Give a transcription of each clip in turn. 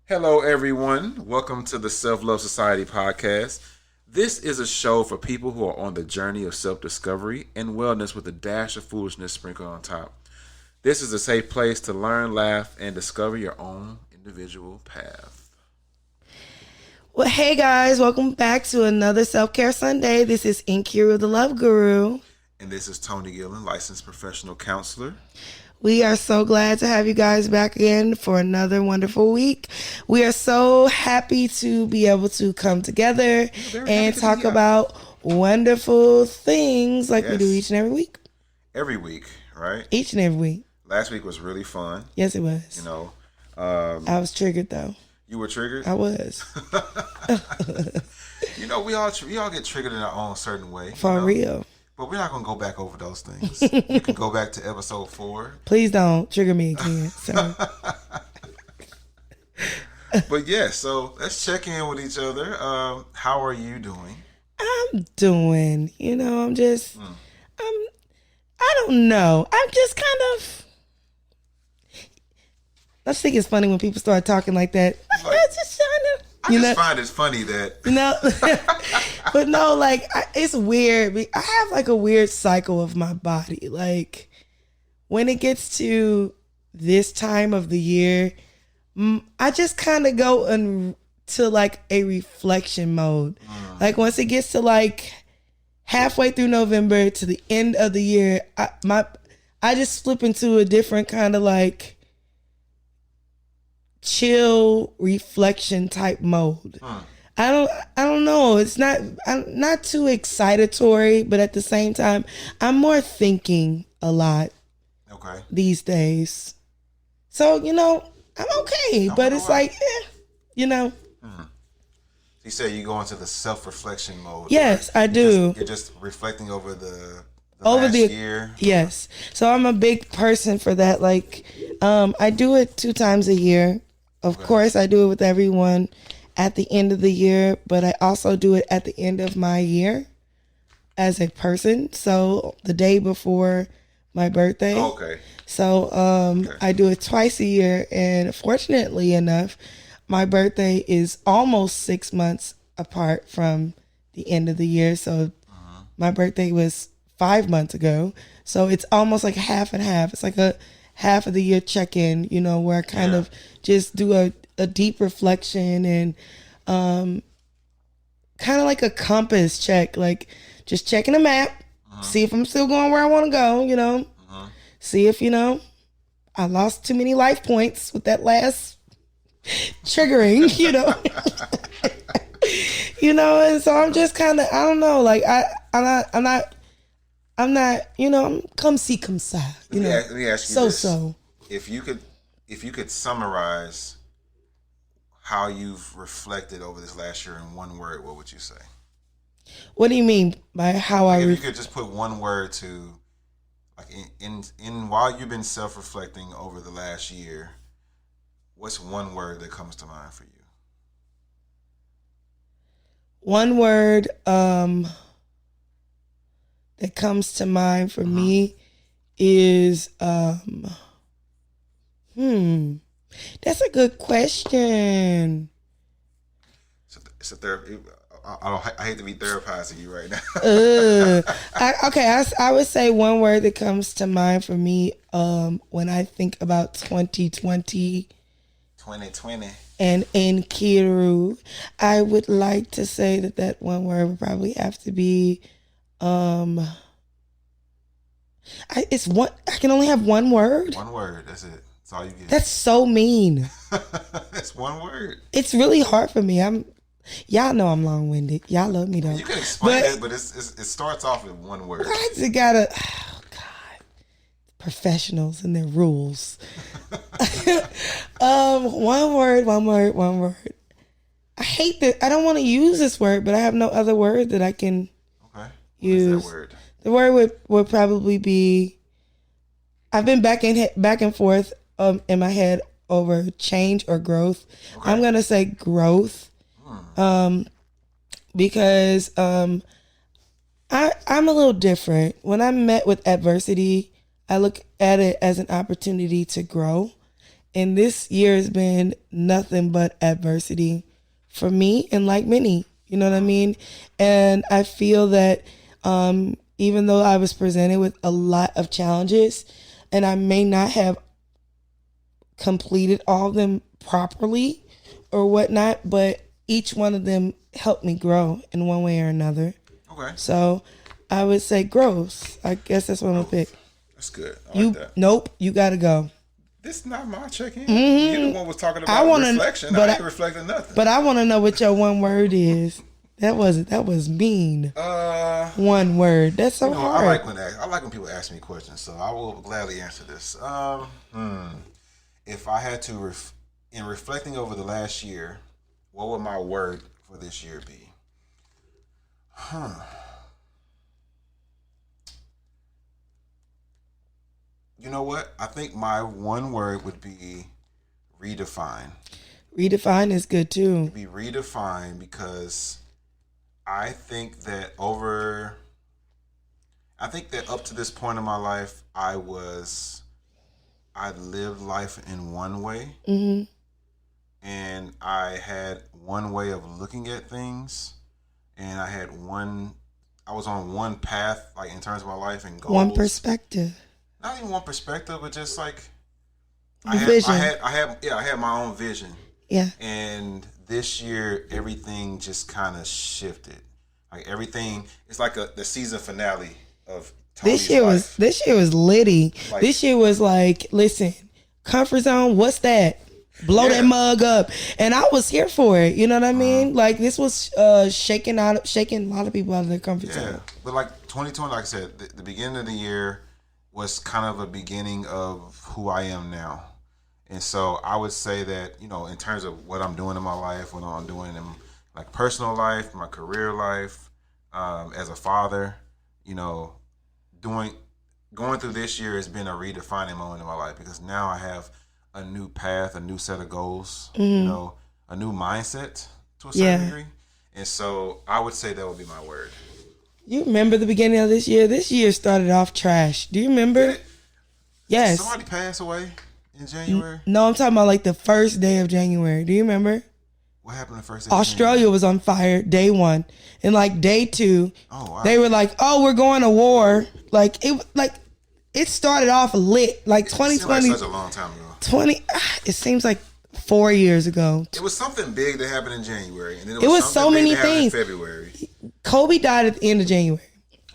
Hello, everyone. Welcome to the Self Love Society podcast. This is a show for people who are on the journey of self discovery and wellness with a dash of foolishness sprinkled on top. This is a safe place to learn, laugh, and discover your own individual path. Well, hey guys, welcome back to another Self-Care Sunday. This is Nkiru, the Love Guru. And this is Tony Gillen, licensed professional counselor. We are so glad to have you guys back again for another wonderful week. We are so happy to be able to come together and talk about wonderful things like we do each and every week. Every week, right? Each and every week. Last week was really fun. Yes, it was. You know, I was triggered though. You were triggered? I was. You know, we all get triggered in our own certain way. For real. But we're not going to go back over those things. You can go back to episode 4. Please don't trigger me again. So. But yeah, so let's check in with each other. How are you doing? I'm doing, I'm just, I don't know. I'm just kind of, I think it's funny when people start talking like that. I just kind of, I just find it funny that, but no, like it's weird. I have like a weird cycle of my body. Like when it gets to this time of the year, I just kind of go into like a reflection mode. Like once it gets to like halfway through November to the end of the year, I just flip into a different kind of like chill reflection type mode. I don't know. I'm not too excitatory, but at the same time, I'm more thinking a lot. Okay. These days. So, I'm okay, but it's like, You say you go into the self-reflection mode. Yes, I do. You're just reflecting over the last year. Yes. So I'm a big person for that. Like, I do it 2 times a year. Of course, I do it with everyone at the end of the year, but I also do it at the end of my year as a person. So the day before my birthday. Okay. So I do it twice a year, and fortunately enough, my birthday is almost 6 months apart from the end of the year. So my birthday was 5 months ago. So it's almost like half and half. It's like a half of the year check-in, where I kind of just do a deep reflection and kind of like a compass check, like just checking a map, see if I'm still going where I want to go, see if, I lost too many life points with that last triggering, and so I'm just kind of, I don't know, like I'm not, I'm come see, come sa, Let me ask you this. So. If you could summarize how you've reflected over this last year in one word, what would you say? What do you mean by how if you could just put one word to, like in while you've been self-reflecting over the last year, what's one word that comes to mind for you? One word that comes to mind for me is that's a good question. It's a therapy. I hate to be therapizing you right now. I would say one word that comes to mind for me when I think about 2020 and Nkiru, I would like to say that one word would probably have to be I can only have one word. One word, that's it. That's all you get. That's so mean. That's one word. It's really hard for me. Y'all know I'm long-winded. Y'all love me though. You can explain it, but it starts off with one word. I just gotta, oh God, professionals and their rules. One word. I hate that. I don't want to use this word, but I have no other word that I can use. What is that word? The word would probably be. I've been back and forth in my head over change or growth. Okay. I'm gonna say growth. Because I'm a little different. When I'm met with adversity, I look at it as an opportunity to grow. And this year has been nothing but adversity for me and like many, you know what I mean? And I feel that even though I was presented with a lot of challenges and I may not have completed all of them properly or whatnot, but each one of them helped me grow in one way or another. Okay. So I would say growth. I guess that's what I'm going to pick. That's good. I like that. Nope, you got to go. This is not my check-in. You the one was talking about reflection. I ain't reflecting nothing. But I want to know what your one word is. That was mean. One word. That's so hard. I like when people ask me questions, so I will gladly answer this. If I had to, in reflecting over the last year, what would my word for this year be? You know what? I think my one word would be redefine. Redefine is good too. Be redefined because I think that up to this point in my life, I lived life in one way. Mm-hmm. And I had one way of looking at things. And I was on one path, like in terms of my life and goals. One perspective. Not even one perspective, but just like vision. I had my own vision. Yeah. And this year, everything just kind of shifted. Like everything, it's like the season finale of Tony's life. This year was litty. Like, this year was like, listen, comfort zone. What's that? Blow that mug up, and I was here for it. You know what I mean? Like this was shaking a lot of people out of their comfort zone. But like 2020, like I said, the beginning of the year was kind of a beginning of who I am now. And so I would say that, in terms of what I'm doing in my life, what I'm doing in like personal life, my career life, as a father, going through this year has been a redefining moment in my life because now I have a new path, a new set of goals, a new mindset to a certain degree. And so I would say that would be my word. You remember the beginning of this year? This year started off trash. Do you remember? Yes. Did somebody pass away in January? No, I'm talking about like the first day of January. Do you remember? What happened the first day? Australia was on fire day 1. And like day 2, they were like, "Oh, we're going to war." It started off lit. Like 2020. Like such a long time ago. It seems like 4 years ago. It was something big that happened in January, and then it was so many things. In February. Kobe died at the end of January.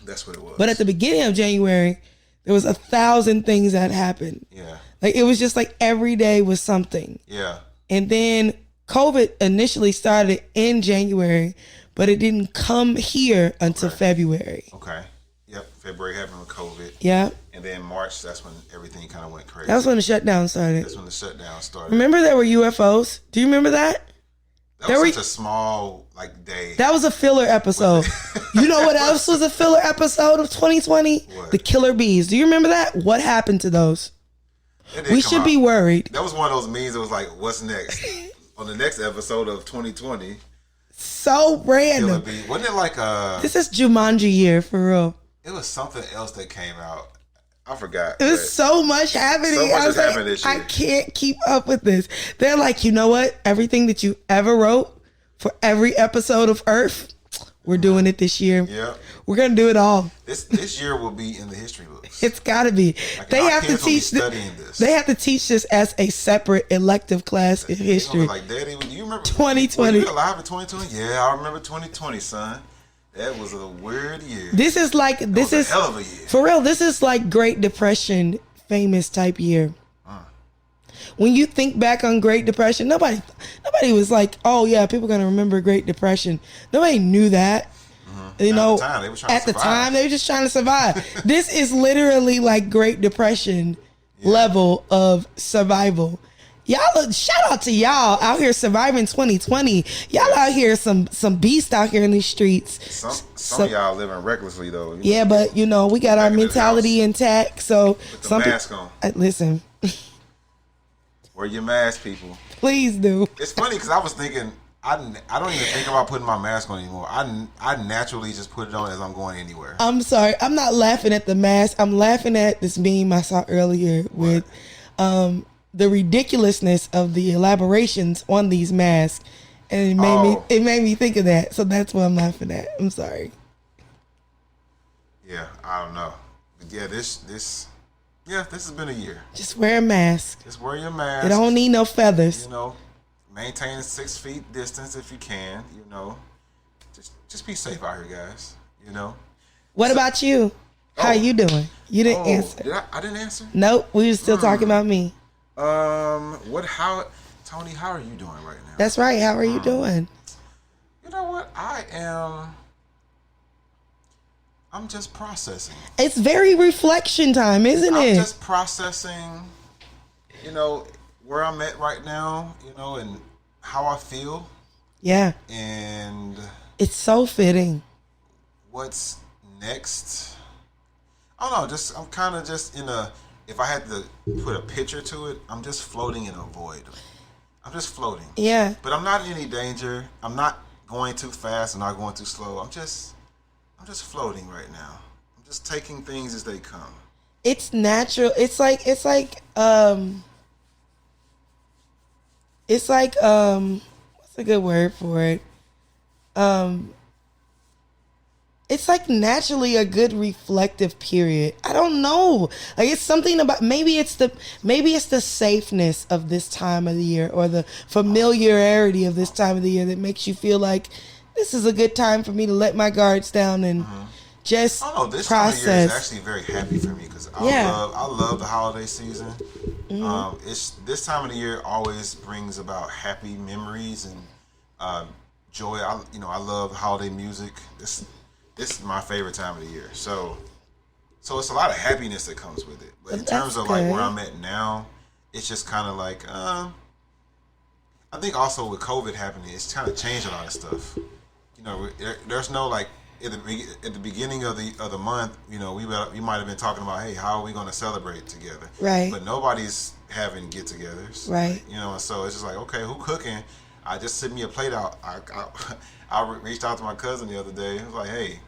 That's what it was. But at the beginning of January, there was 1,000 things that happened. Yeah. Like it was just like every day was something. Yeah. And then COVID initially started in January, but it didn't come here until February. Okay. Yep. February happened with COVID. Yeah. And then March, that's when everything kind of went crazy. That was when the shutdown started. That's when the shutdown started. Remember there were UFOs? Do you remember that? That was such a small day. That was a filler episode. You know what else was a filler episode of 2020? What? The killer bees. Do you remember that? What happened to those? We should be worried. That was one of those memes that was like, what's next? On the next episode of 2020. So random. Wasn't it like This is Jumanji year, for real. It was something else that came out. I forgot. There's so much happening. So much has happened this year. I can't keep up with this. They're like, you know what? Everything that you ever wrote for every episode of Earth, we're doing it this year. Yeah. We're going to do it all. This year will be in the history books. It's got to be. Like, they have to teach this. They have to teach this as a separate elective class in history. Like, Daddy, do you remember 2020? Were you alive in 2020? Yeah, I remember 2020, son. That was a weird year. This is a hell of a year. For real, this is like Great Depression famous type year. When you think back on Great Depression, nobody was like, "Oh yeah, people are gonna remember Great Depression." Nobody knew that. Mm-hmm. At the time, they were just trying to survive. This is literally like Great Depression level of survival. Y'all, shout out to y'all out here surviving 2020. Y'all out here some beasts out here in these streets. Some of y'all living recklessly though. Yeah, but we got our mentality intact. So with the mask on. Listen. Wear your mask, people. Please do. It's funny because I was thinking I don't even think about putting my mask on anymore. I naturally just put it on as I'm going anywhere. I'm sorry. I'm not laughing at the mask. I'm laughing at this meme I saw earlier with the ridiculousness of the elaborations on these masks, and it made me think of that. So that's why I'm laughing at. I'm sorry. Yeah, I don't know. But yeah, this has been a year. Just wear a mask. Just wear your mask. It don't need no feathers. You know, maintain 6 feet distance if you can. You know, just be safe out here, guys. You know. What about you? How you doing? You didn't answer. I didn't answer? Nope. We were still talking about me. Tony, how are you doing right now? That's right. How are you doing? You know what? I'm just processing. It's very reflection time, isn't it? I'm just processing, you know, where I'm at right now, you know, and how I feel. Yeah. And it's so fitting. What's next? I don't know, I'm kind of just if I had to put a picture to it, I'm just floating in a void. I'm just floating. Yeah. But I'm not in any danger. I'm not going too fast and not going too slow. I'm just floating right now. I'm just taking things as they come. It's natural. It's like what's a good word for it? It's like naturally a good reflective period. I don't know. Like it's something about maybe it's the safeness of this time of the year or the familiarity of this time of the year that makes you feel like this is a good time for me to let my guards down and just this process. Time of year is actually very happy for me because I love the holiday season. It's this time of the year always brings about happy memories and joy. I love holiday music. This is my favorite time of the year. So it's a lot of happiness that comes with it. But in terms of like where I'm at now, it's just kind of like I think also with COVID happening, it's kind of changed a lot of stuff. You know, there's no like at the beginning of the month, you know, we might have been talking about, hey, how are we going to celebrate together? Right. But nobody's having get-togethers. Right. You know, and so it's just like, okay, who cooking? I just sent me a plate out. I reached out to my cousin the other day. I was like, hey,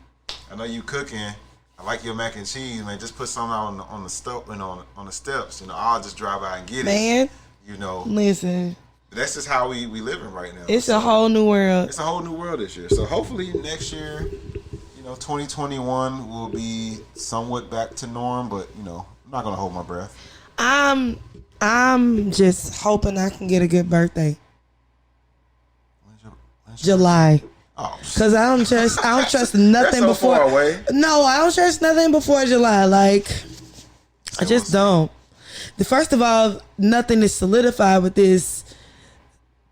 I know you cooking. I like your mac and cheese, man. Just put something out on the step and on the steps. You know, I'll just drive by and get it. Man, you know, listen. That's just how we living right now. It's a whole new world. It's a whole new world this year. So hopefully next year, you know, 2021 will be somewhat back to norm. But you know, I'm not gonna hold my breath. I'm just hoping I can get a good birthday. When's July. Oh, cause I don't trust nothing That's so before. Far away. No, I don't trust nothing before July. Like, I just don't. First of all, nothing is solidified with this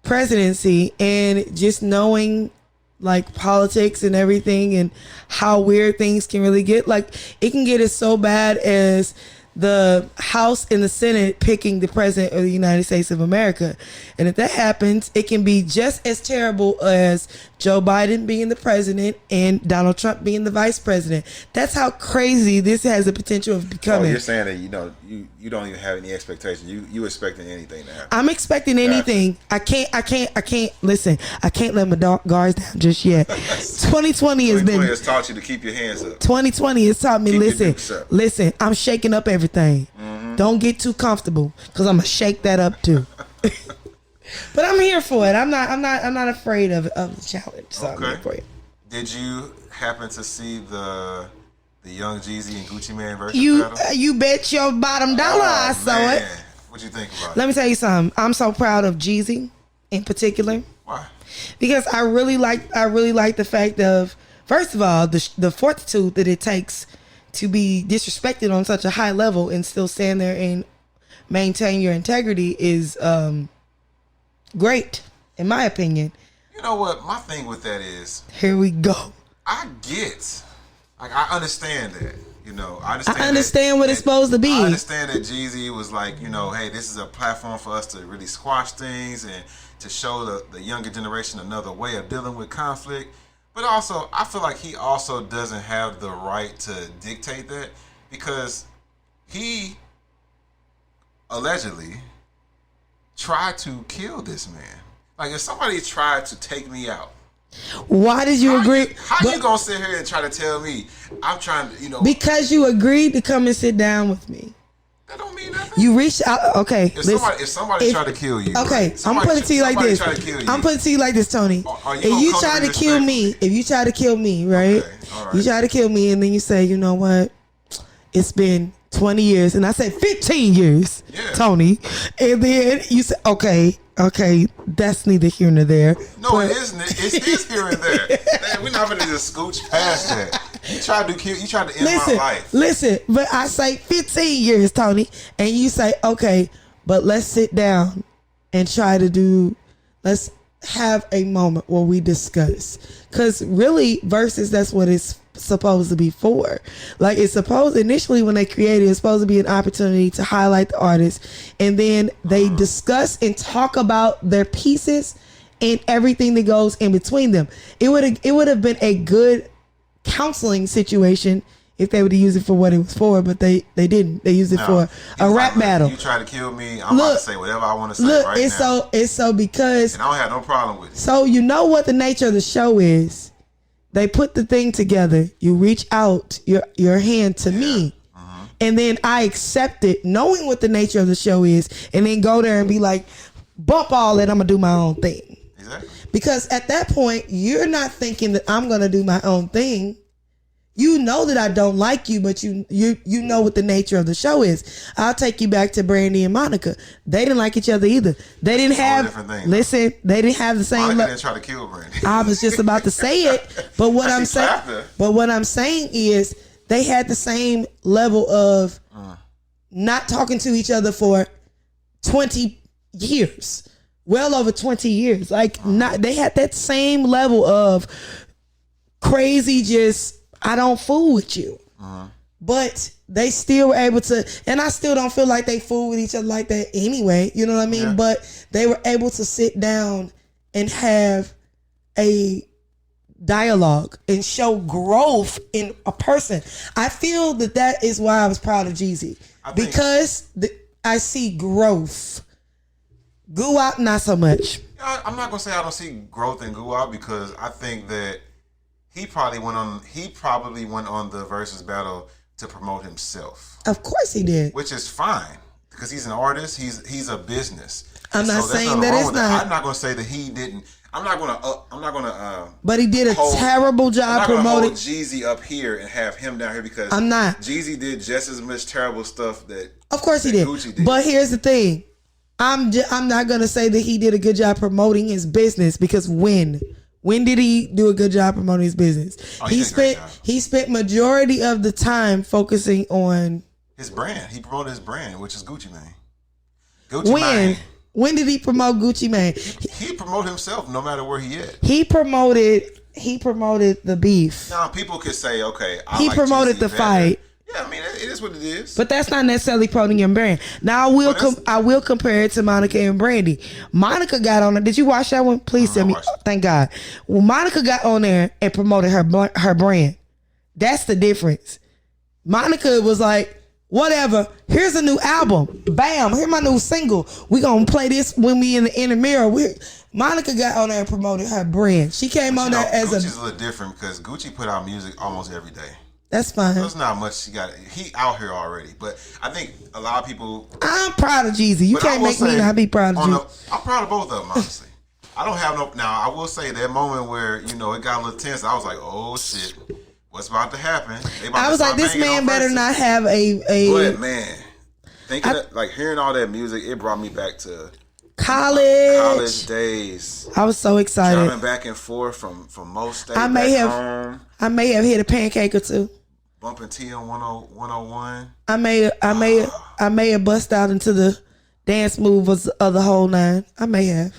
presidency, and just knowing like politics and everything and how weird things can really get. Like, it can get as so bad as the House and the Senate picking the president of the United States of America. And if that happens, it can be just as terrible as Joe Biden being the president and Donald Trump being the vice president. That's how crazy this has the potential of becoming. Oh, you're saying that, you know, you don't even have any expectation. You expecting anything to happen. I'm expecting anything. I can't listen. I can't let my guards down just yet. 2020 has taught you to keep your hands up. 2020 has taught me, listen, I'm shaking up everything. Mm-hmm. Don't get too comfortable, because I'm gonna shake that up too. But I'm here for it. I'm not afraid of the challenge. So okay. I'm here for it. Did you happen to see the Young Jeezy and Gucci Mane versus battle? You bet your bottom dollar I saw it. What you think about it? Let me tell you something. I'm so proud of Jeezy in particular. Why? Because I really like the fact of, first of all, the fortitude that it takes to be disrespected on such a high level and still stand there and maintain your integrity is great, in my opinion. You know what? My thing with that is, here we go. I understand that. You know, I understand what it's supposed to be. I understand that Jeezy was like, you know, hey, this is a platform for us to really squash things and to show the younger generation another way of dealing with conflict. But also, I feel like he also doesn't have the right to dictate that, because he allegedly tried to kill this man. Like, if somebody tried to take me out, why did you agree? How you gonna sit here and try to tell me I'm trying to, you know? Because you agreed to come and sit down with me. That don't mean nothing. You reach out. Okay. If somebody try to kill you. Okay. Right? I'm putting it to you like this. I'm putting it to you like this, Tony. If you try to kill me, right? Okay, all right. You try to kill me, and then you say, you know what? It's been 20 years, and I said 15 years, Tony. And then you say, okay, that's neither here nor there. No, it isn't. It is here and there. Man, we're not going to just scooch past that. You tried to end my life. Listen, but I say 15 years, Tony, and you say, okay, but let's sit down and let's have a moment where we discuss. Because really, verses, that's what it's supposed to be for. Like, it's supposed, initially when they created, it's supposed to be an opportunity to highlight the artist, and then they discuss and talk about their pieces and everything that goes in between them. It would have been a good counseling situation if they would have used it for what it was for, but they didn't. They used it for a rap battle. You try to kill me, I'm about to say whatever I want to say right now. It's so because, and I don't have no problem with it. So you know what the nature of the show is. They put the thing together. You reach out your hand to me. Mm-hmm. And then I accept it, knowing what the nature of the show is, and then go there and be like, bump all that, I'm going to do my own thing. Exactly. Because at that point, you're not thinking that I'm going to do my own thing. You know that I don't like you, but you know what the nature of the show is. I'll take you back to Brandy and Monica. They didn't like each other either. They didn't have, listen, they didn't have the same. Monica didn't try to kill Brandy. I was just about to say it, but what I'm saying is they had the same level of not talking to each other for 20 years. Well over 20 years. Like, they had that same level of crazy, just, I don't fool with you. But they still were able to, and I still don't feel like they fool with each other like that anyway. You know what I mean? Yeah. But they were able to sit down and have a dialogue and show growth in a person. I feel that is why I was proud of Jeezy. Because I see growth. Guwap, not so much. I'm not gonna say I don't see growth in Guwap, because I think that he probably went on the versus battle to promote himself. Of course he did, which is fine because he's an artist. He's a business. I'm not saying that it's not. I'm not gonna say that he didn't. I'm not gonna. But he did a terrible job promoting. I'm not gonna hold Jeezy up here and have him down here, because I'm not. Jeezy did just as much terrible stuff that. Of course he did. Gucci did. But here's the thing. I'm not gonna say that he did a good job promoting his business, because when did he do a good job promoting his business? He spent majority of the time focusing on his brand. He promoted his brand, which is Gucci Mane. When did he promote Gucci Mane? He promoted himself no matter where he at. He promoted the beef. Now people could say, okay, he promoted the fight. Yeah, I mean, it is what it is. But that's not necessarily promoting your brand. Now I will compare it to Monica and Brandy. Monica got on there. Did you watch that one? Please tell me. Thank God. Well, Monica got on there and promoted her brand. That's the difference. Monica was like, whatever, here's a new album. Bam, here's my new single. We gonna play this when we in the mirror. Monica got on there and promoted her brand. She came on there as Gucci's a little different, because Gucci put out music almost every day. That's fine. There's not much she got. He out here already, but I think a lot of people. I'm proud of Jeezy. You can't make me not be proud of Jeezy. I'm proud of both of them, honestly. I don't have no. Now I will say that moment where it got a little tense. I was like, oh shit, what's about to happen? I was like, this man better not have a. But man, hearing all that music, it brought me back to college days. I was so excited. Driving back and forth from most states. I may have hit a pancake or two. Bumping T on 101. I may have bust out into the dance moves of the whole nine. I may have.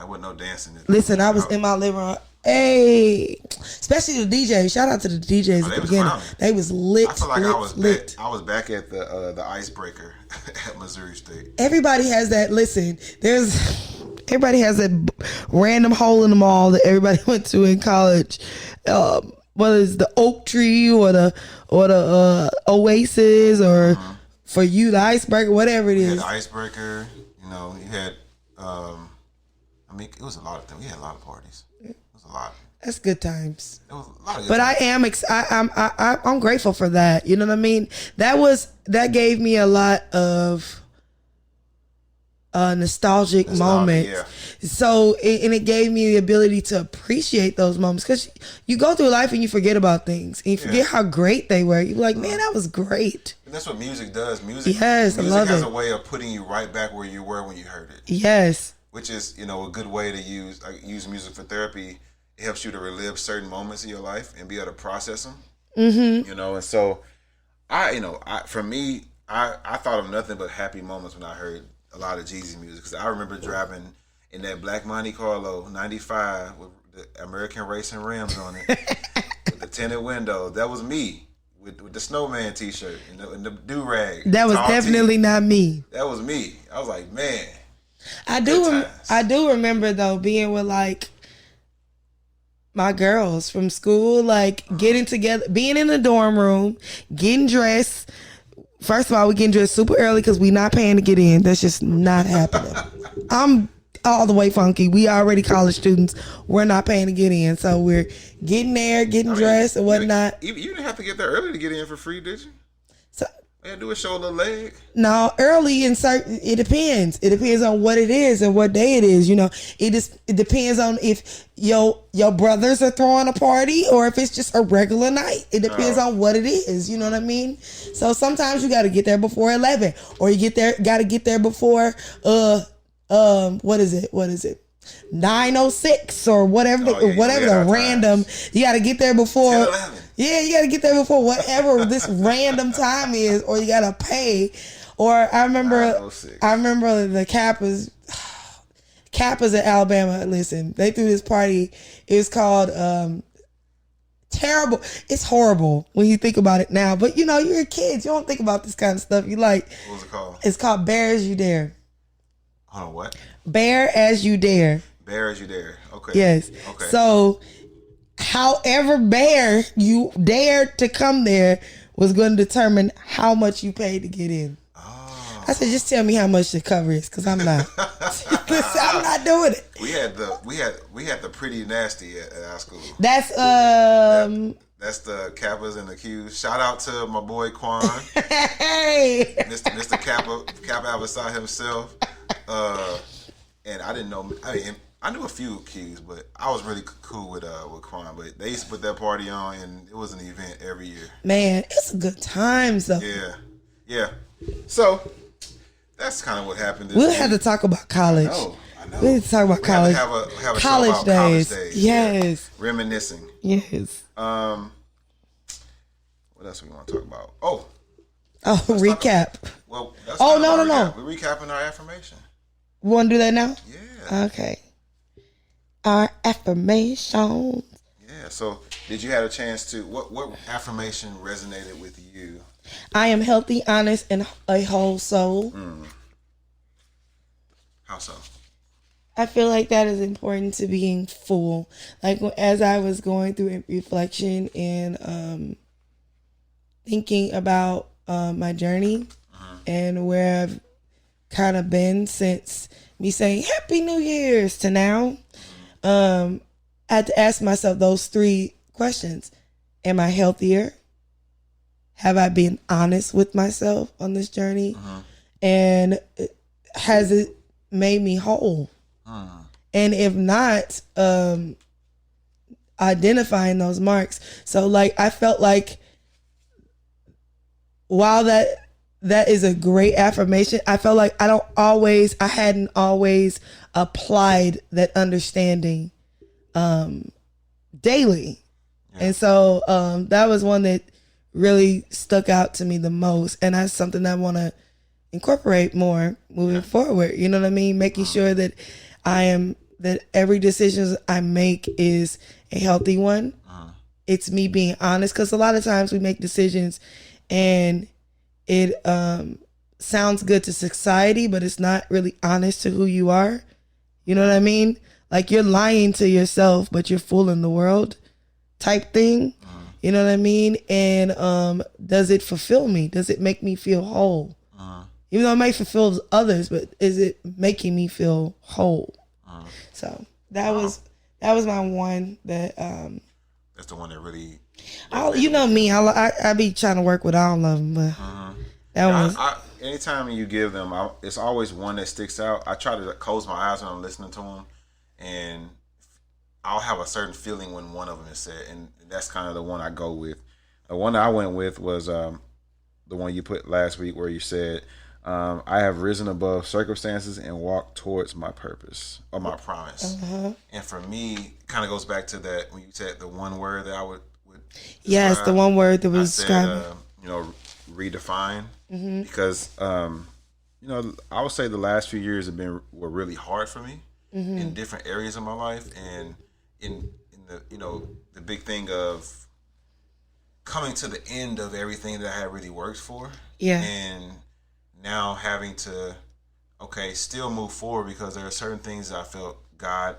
It wasn't no dancing. Listen, I was in my living room. Hey, especially the DJs. Shout out to the DJs at the beginning. They was lit. I feel like I was back at the icebreaker at Missouri State. Everybody has that. Listen, everybody has that random hole in the mall that everybody went to in college. Whether it's the Oak Tree or the Oasis, or for you the icebreaker, whatever it is. You had the icebreaker. You had. It was a lot of things. We had a lot of parties. It was a lot. That's good times. It was a lot of good But times. I'm grateful for that. You know what I mean? That gave me a lot of nostalgic moments. Yeah. So it gave me the ability to appreciate those moments, because you go through life and you forget about things and you forget how great they were. You're like, man, that was great. And that's what music does. Music I love has it. a way of putting you right back where you were when you heard it. Yes. Which is, a good way to use music for therapy. It helps you to relive certain moments in your life and be able to process them. Mm-hmm. And so for me, I thought of nothing but happy moments when I heard a lot of Jeezy music. Because I remember driving in that black Monte Carlo 95 with the American Racing Rims on it, with the tinted windows. That was me with the snowman T-shirt and the do-rag. That was definitely not me. That was me. I was like, man. I do remember though being with like my girls from school, like getting together, being in the dorm room, getting dressed. First of all, we getting dressed super early because we not paying to get in. That's just not happening. I'm all the way funky. We already college students. We're not paying to get in. So we're getting there, dressed and whatnot. You didn't have to get there early to get in for free, did you? So Yeah, do a shoulder leg. no, early in certain, it depends. It depends on what it is and what day it is. It depends on if your brothers are throwing a party or if it's just a regular night. It depends on what it is. You know what I mean? So sometimes you got to get there before 11, or you got to get there before what is it? 9:06 or whatever the random. You got to get there before 10, 11. Yeah, you got to get there before whatever this random time is, or you got to pay. Or I remember the Kappas in Alabama. Listen, they threw this party. It was called terrible. It's horrible when you think about it now. But you're kids. You don't think about this kind of stuff. You like. What was it called? It's called Bear As You Dare. Hold on, what? Bear As You Dare. Bear As You Dare. Okay. Yes. Okay. So, however bear you dared to come there was going to determine how much you paid to get in. Oh. I said, just tell me how much the cover is, because I'm not. I'm not doing it. We had the Pretty Nasty at our school. That's That's the Kappas and the Qs. Shout out to my boy Quan. Hey, Mr. Kappa Avasai himself. And I didn't know. I knew a few Qs, but I was really cool with Quan. But they used to put that party on, and it was an event every year. Man, it's a good time, though. Yeah. So that's kind of what happened. We'll have to talk about college. I know. We need to talk about college. Have a college show about days. College days. Yes. Yeah. Reminiscing. Yes. What else we want to talk about? Recap. That's no. We're recapping our affirmation. We want to do that now? Yeah. Okay. Our affirmations. Yeah. So, did you have a chance to what affirmation resonated with you? I am healthy, honest, and a whole soul. How so? I feel like that is important to being full. Like as I was going through reflection and thinking about my journey and where I've kind of been since me saying Happy New Year's to now, I had to ask myself those 3 questions. Am I healthier? Have I been honest with myself on this journey? And has it made me whole? And if not, identifying those marks. So like, I felt like while that is a great affirmation, I felt like I hadn't always applied that understanding daily. Yeah. And so that was one that really stuck out to me the most. And that's something I want to incorporate more moving forward. You know what I mean? Making sure that that every decision I make is a healthy one. It's me being honest, because a lot of times we make decisions and it sounds good to society, but it's not really honest to who you are. You know what I mean? Like you're lying to yourself, but you're fooling the world type thing. You know what I mean? And does it fulfill me? Does it make me feel whole? Even though it may fulfill others, but is it making me feel whole? So that That was my one that That's the one that really. you know me, I be trying to work with all of them, but that was. Anytime you give them, it's always one that sticks out. I try to close my eyes when I'm listening to them, and I'll have a certain feeling when one of them is said, and that's kind of the one I go with. The one that I went with was the one you put last week, where you said, "I have risen above circumstances and walked towards my purpose or my promise." And for me, it kind of goes back to that when you said the one word that I would yes, describe. the one word that was I said, describing. redefine, because I would say the last few years were really hard for me in different areas of my life, and in the big thing of coming to the end of everything that I had really worked for, and now having to still move forward, because there are certain things that I felt God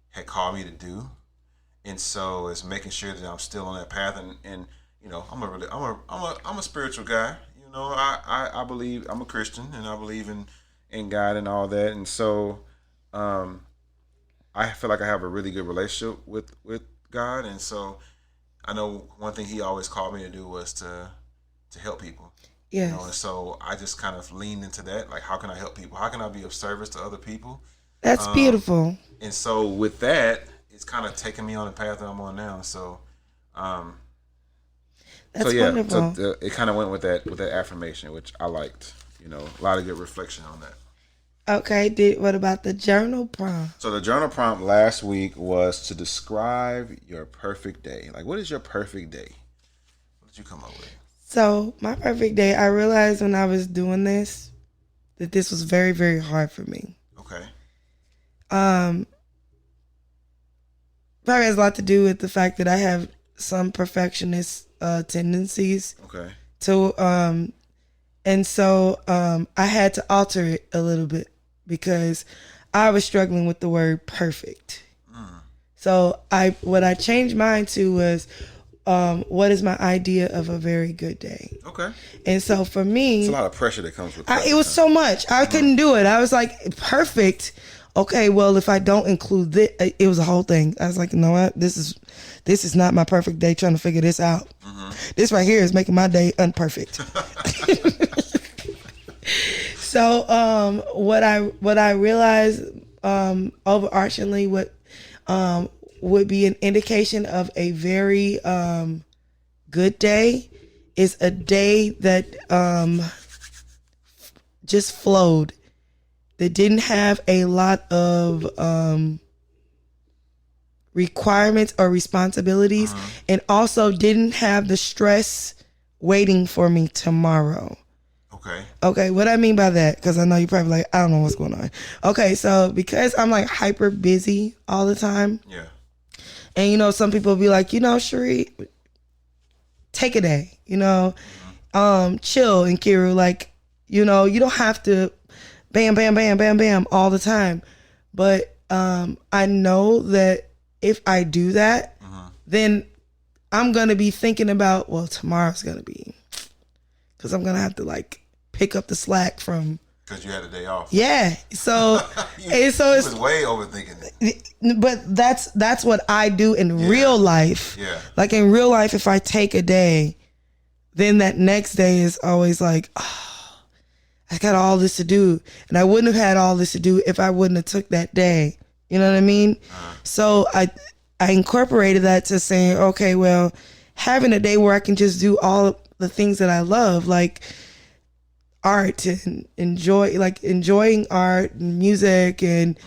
had called me to do, and so it's making sure that I'm still on that path, and I'm a spiritual guy. I believe, I'm a Christian, and I believe in God and all that, and so I feel like I have a really good relationship with God, and so I know one thing He always called me to do was to help people. Yes. And so I just kind of leaned into that. Like, how can I help people? How can I be of service to other people? That's beautiful. And so with that, it's kind of taking me on the path that I'm on now. So, that's wonderful. So it kind of went with that affirmation, which I liked. A lot of good reflection on that. Okay. What about the journal prompt? So the journal prompt last week was to describe your perfect day. Like, what is your perfect day? What did you come up with? So my perfect day, I realized when I was doing this that this was very, very hard for me. Okay. Probably has a lot to do with the fact that I have some perfectionist tendencies. Okay. And so I had to alter it a little bit because I was struggling with the word perfect. So what I changed mine to was, what is my idea of a very good day? Okay. And so for me, it's a lot of pressure that comes with it was so much. I couldn't do it. I was like, perfect. Okay, well, if I don't include it was a whole thing. I was like, you know what? This is not my perfect day, trying to figure this out. This right here is making my day unperfect. So what I realized overarchingly would be an indication of a very good day is a day that just flowed, that didn't have a lot of requirements or responsibilities, and also didn't have the stress waiting for me tomorrow. Okay, what I mean by that, because I know you're probably like, I don't know what's going on. Okay, so because I'm like hyper busy all the time. Yeah. And some people be like, Cherie, take a day, chill, Nkiru, like, you don't have to bam, bam, bam, bam, bam all the time. But I know that if I do that, then I'm going to be thinking about, well, tomorrow's going to be, because I'm going to have to like pick up the slack from, because you had a day off. Yeah. So it's way overthinking it. But that's what I do in real life. Yeah. Like in real life, if I take a day, then that next day is always like, oh, I got all this to do. And I wouldn't have had all this to do if I wouldn't have took that day. You know what I mean? So I incorporated that to saying, okay, well, having a day where I can just do all the things that I love, like art, and enjoying art and music, and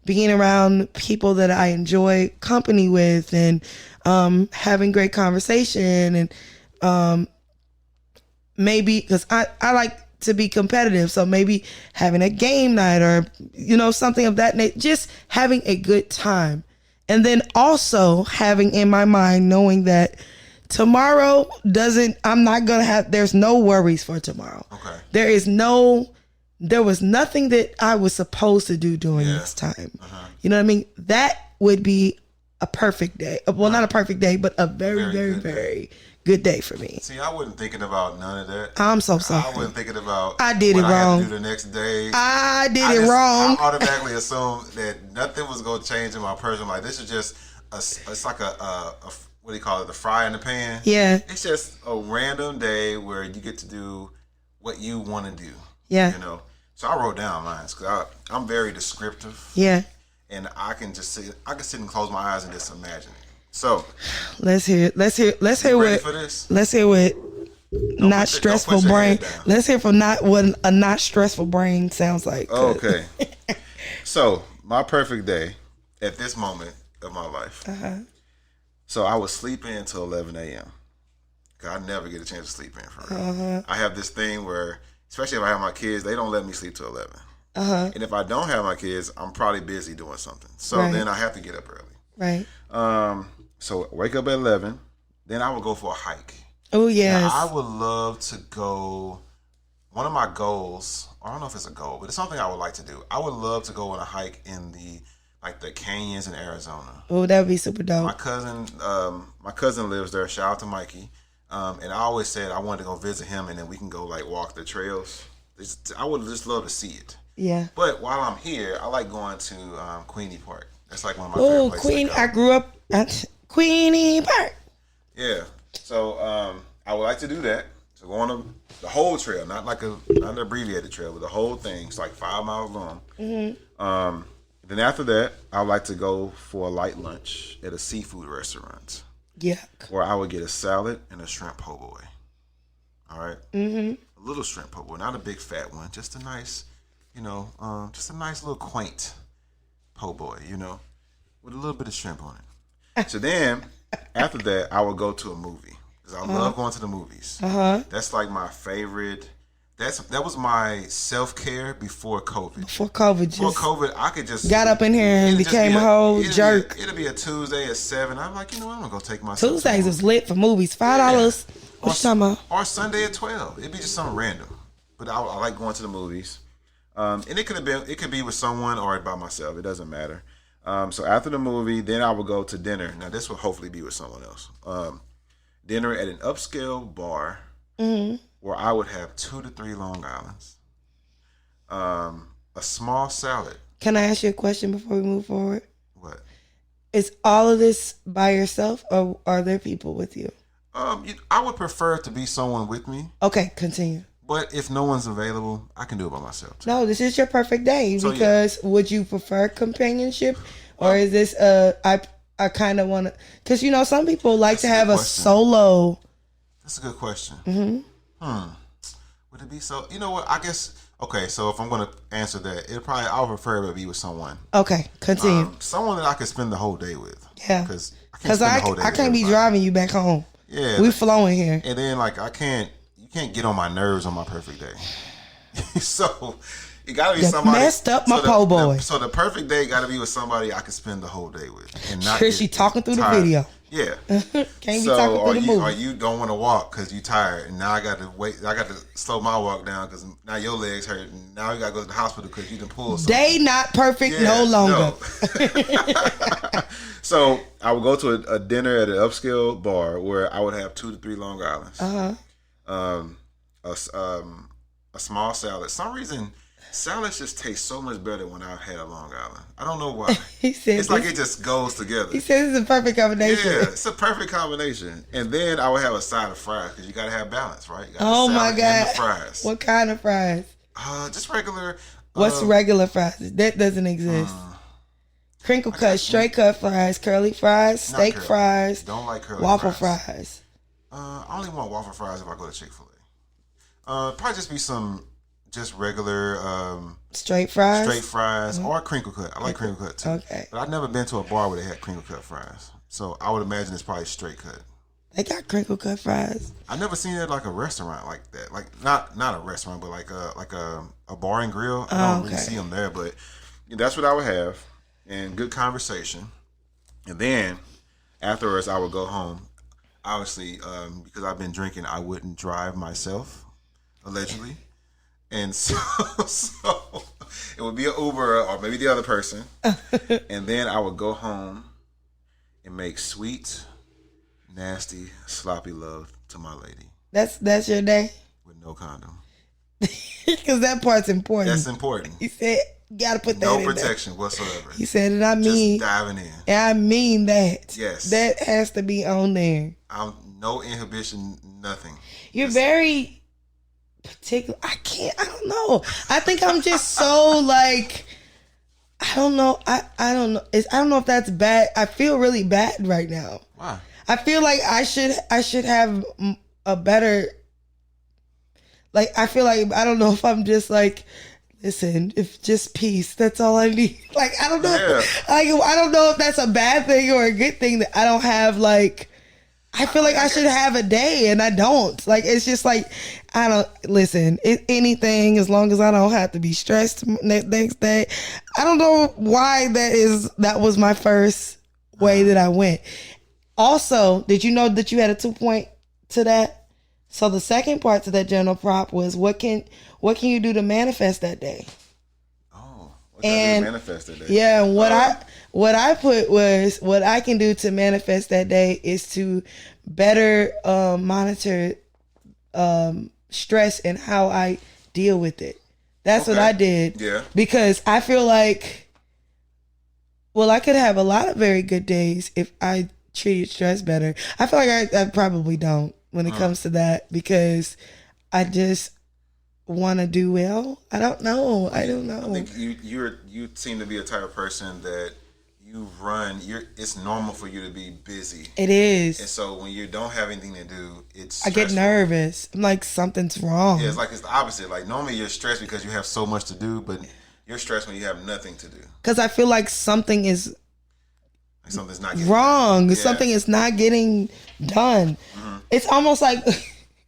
being around people that I enjoy company with, and having great conversation, and maybe because I like to be competitive, so maybe having a game night or something of that nature, just having a good time. And then also having in my mind knowing that tomorrow I'm not gonna have, there's no worries for tomorrow. Okay. There was nothing that I was supposed to do during this time. You know what I mean? That would be a perfect day. Well, not a perfect day, but a very, very, very good day for me. See, I wasn't thinking about none of that. I'm so sorry. I wasn't thinking about I did it what I wrong. had to do the next day. I did it wrong. I automatically assumed that nothing was going to change in my personal life. This is just, it's like a what do you call it, the fry in the pan? Yeah. It's just a random day where you get to do what you want to do. Yeah. You know? So I wrote down mine because I'm very descriptive. Yeah. And I can sit and close my eyes and just imagine it. So let's hear ready for this? Let's hear what not stressful brain. Let's hear from what a not stressful brain sounds like. Okay. So my perfect day at this moment of my life. So I was sleeping until 11 a.m. I never get a chance to sleep in for real. I have this thing where, especially if I have my kids, they don't let me sleep till 11. And if I don't have my kids, I'm probably busy doing something. So then I have to get up early. Right. So wake up at 11. Then I would go for a hike. Oh, yes. Now, I would love to go. One of my goals, I don't know if it's a goal, but it's something I would like to do. I would love to go on a hike in the canyons in Arizona. Oh, that would be super dope. My cousin lives there. Shout out to Mikey. And I always said I wanted to go visit him, and then we can go walk the trails. I would just love to see it. Yeah. But while I'm here, I like going to Queenie Park. That's like one of my favorite places. Queen! I grew up at Queenie Park. Yeah. So I would like to do that. So go on the whole trail, not an abbreviated trail, but the whole thing. It's like 5 miles long. Then after that, I would like to go for a light lunch at a seafood restaurant. Yuck. Where I would get a salad and a shrimp po' boy. All right. A little shrimp po' boy, not a big fat one, just a nice. Just a nice little quaint po' boy, with a little bit of shrimp on it. So then, after that, I would go to a movie because I love going to the movies. That's like my favorite. That was my self-care before COVID. Before COVID, I could just got up in here and became a whole jerk. It'll be a Tuesday at 7. I'm like, I'm gonna go take myself. Tuesdays was lit for movies. $5. What you talking about? Or Sunday at 12. It'd be just something random. But I like going to the movies. And it could be with someone or by myself. It doesn't matter. So after the movie, then I would go to dinner. Now this will hopefully be with someone else. Dinner at an upscale bar where I would have 2 to 3 Long Islands, a small salad. Can I ask you a question before we move forward? What? Is all of this by yourself, or are there people with you? I would prefer to be someone with me. Okay, continue. But if no one's available, I can do it by myself too. No, this is your perfect day because would you prefer companionship, or is this I kind of want to? Because some people like to have a solo. That's a good question. Would it be so? You know what? I guess. Okay, so if I'm going to answer that, I'll prefer it to be with someone. Okay, continue. Someone that I could spend the whole day with. Yeah. Because I can't be driving you back home. Yeah. We flowing here. And then you can't get on my nerves on my perfect day. So it got to be somebody. Messed up my po' boy. So the perfect day got to be with somebody I can spend the whole day with. And not She talking through the video. Yeah. Can't be talking through the movie. Or you don't want to walk because you're tired, and now I got to wait. I got to slow my walk down because now your legs hurt, and now you got to go to the hospital because you done pulled something. They not perfect no longer. No. So I would go to a dinner at an upscale bar where I would have 2 to 3 Long Islands. A small salad. Some reason salads just taste so much better when I've had a Long Island. I don't know why. It's like it just goes together. He says it's a perfect combination. Yeah, it's a perfect combination. And then I would have a side of fries because you got to have balance, right? You got oh my God. And the fries. What kind of fries? Just regular. What's regular fries? That doesn't exist. Crinkle cut, straight cut fries, curly fries, steak fries. Don't like curly waffle fries. I only want waffle fries if I go to Chick-fil-A. Probably just be some just regular straight fries or crinkle cut. I like crinkle cut too. Okay. But I've never been to a bar where they had crinkle cut fries. So I would imagine it's probably straight cut. They got crinkle cut fries. I've never seen it at like a restaurant like that. Like not a restaurant, but like a bar and grill. I don't really see them there, but that's what I would have. And good conversation. And then afterwards I would go home. Obviously, because I've been drinking, I wouldn't drive myself, allegedly. And so it would be an Uber or maybe the other person. And then I would go home and make sweet, nasty, sloppy love to my lady. That's your day? With no condom. Because that part's important. That's important. He said, you got to put that no in protection there. whatsoever. He said, and I mean... Just diving in. And I mean that. Yes. That has to be on there. No inhibition, nothing. You're very particular. I don't know. I think I'm just so like... I don't know. I don't know. I don't know if that's bad. I feel really bad right now. Why? I feel like I should have a better, like, I feel like, I don't know if I'm just like, listen, if just peace, that's all I need. Like, I don't know. Yeah. I don't know if that's a bad thing or a good thing that I don't have, like, I feel like I should have a day and I don't. Like, it's just like, I don't, listen, anything as long as I don't have to be stressed next day. I don't know why that was my first way that I went. Also, did you know that you had a 2-point to that? So the second part to that journal prop was what can you do to manifest that day? Oh, what can I do to manifest that day? Yeah, and what I put was what I can do to manifest that day is to better monitor stress and how I deal with it. That's what I did. Yeah. Because I feel like, well, I could have a lot of very good days if I treated stress better. I feel like I probably don't when it comes to that because I just want to do well. I don't know. I think you seem to be a type of person that you run. It's normal for you to be busy. It is. And so when you don't have anything to do, it's I get nervous. I'm like, something's wrong. Yeah, it's the opposite. Like normally you're stressed because you have so much to do, but you're stressed when you have nothing to do. Because I feel like something is something's not getting wrong. done. Something is not getting done. Mm-hmm. It's almost like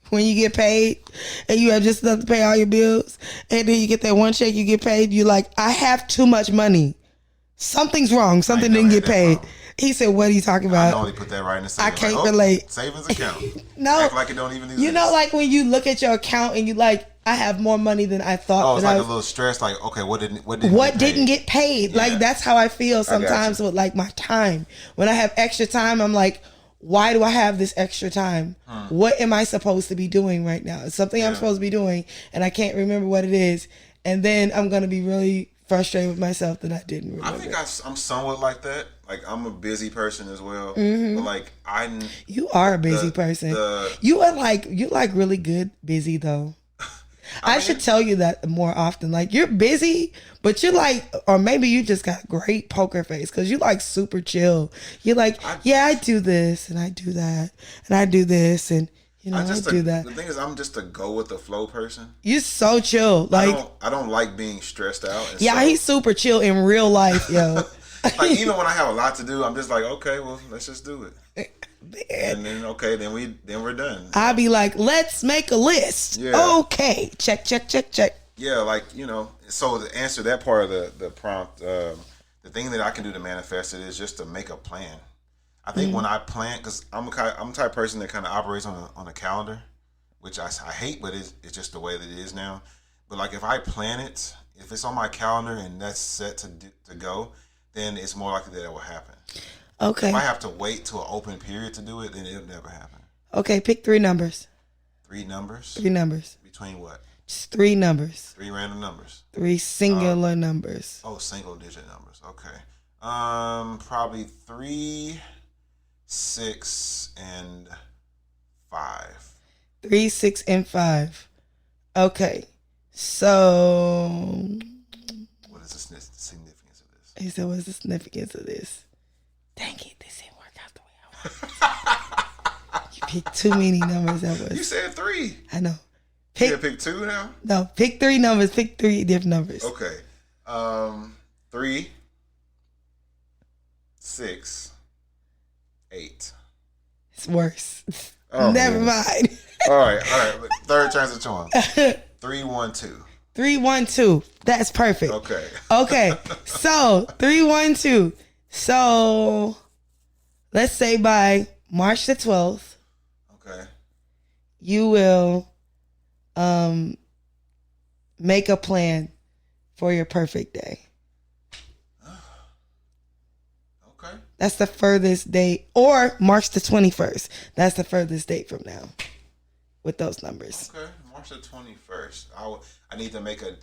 when you get paid and you have just enough to pay all your bills, and then you get that one check you get paid, you're like, I have too much money. Something's wrong. Something didn't get paid. He said, what are you talking about? I only put that right in the savings. I can't relate. Savings account. No. Act like it don't even exist. You know, like when you look at your account and you like, I have more money than I thought. Oh, it's like a little stress. Like, okay, what didn't get paid? Yeah. Like, that's how I feel sometimes with like my time. When I have extra time, I'm like, why do I have this extra time? What am I supposed to be doing right now? It's something I'm supposed to be doing and I can't remember what it is. And then I'm going to be really frustrated with myself that I didn't remember. I think I'm somewhat like that. Like, I'm a busy person as well. Mm-hmm. But like, you are a busy person. You like really good busy though. I should tell you that more often. Like, you're busy, but you're like, or maybe you just got great poker face because you like super chill. You're like, I do this and I do that and I do this and I do that. The thing is, I'm just a go with the flow person. You're so chill. Like, I don't like being stressed out. He's super chill in real life, yo. Like, even when I have a lot to do, I'm just like, okay, well, let's just do it. And then then we're done. I'll be like, let's make a list. Yeah. Okay. Check. Yeah, like, so to answer that part of the prompt, the thing that I can do to manifest it is just to make a plan. I think when I plan, because I'm the type of person that kind of operates on a calendar, which I hate, but it's just the way that it is now. But like, if I plan it, if it's on my calendar and that's set to go, then it's more likely that it will happen. Okay. If I have to wait till an open period to do it, then it'll never happen. Okay, pick 3 numbers. 3 numbers? 3 numbers. Between what? Just 3 numbers. 3 random numbers. 3 singular numbers. Oh, single digit numbers. Okay. Probably 3, 6, and 5. 3, 6, and 5. Okay. So, what is the significance of this? He said, what is the significance of this? Dang it, this didn't work out the way I wanted. You picked too many numbers. You said 3. I know. Pick 2 now? No, pick 3 numbers. Pick 3 different numbers. Okay. 3, 6, 8. It's worse. Oh, never mind. All right. Third chance of charm. 3, 1, 2. 3, 1, 2. That's perfect. Okay. So 3, 1, 2. So let's say by March the 12th. Okay. You will make a plan for your perfect day. Okay. That's the furthest date. Or March the 21st. That's the furthest date from now. with those numbers. Okay, March the 21st. I need to make a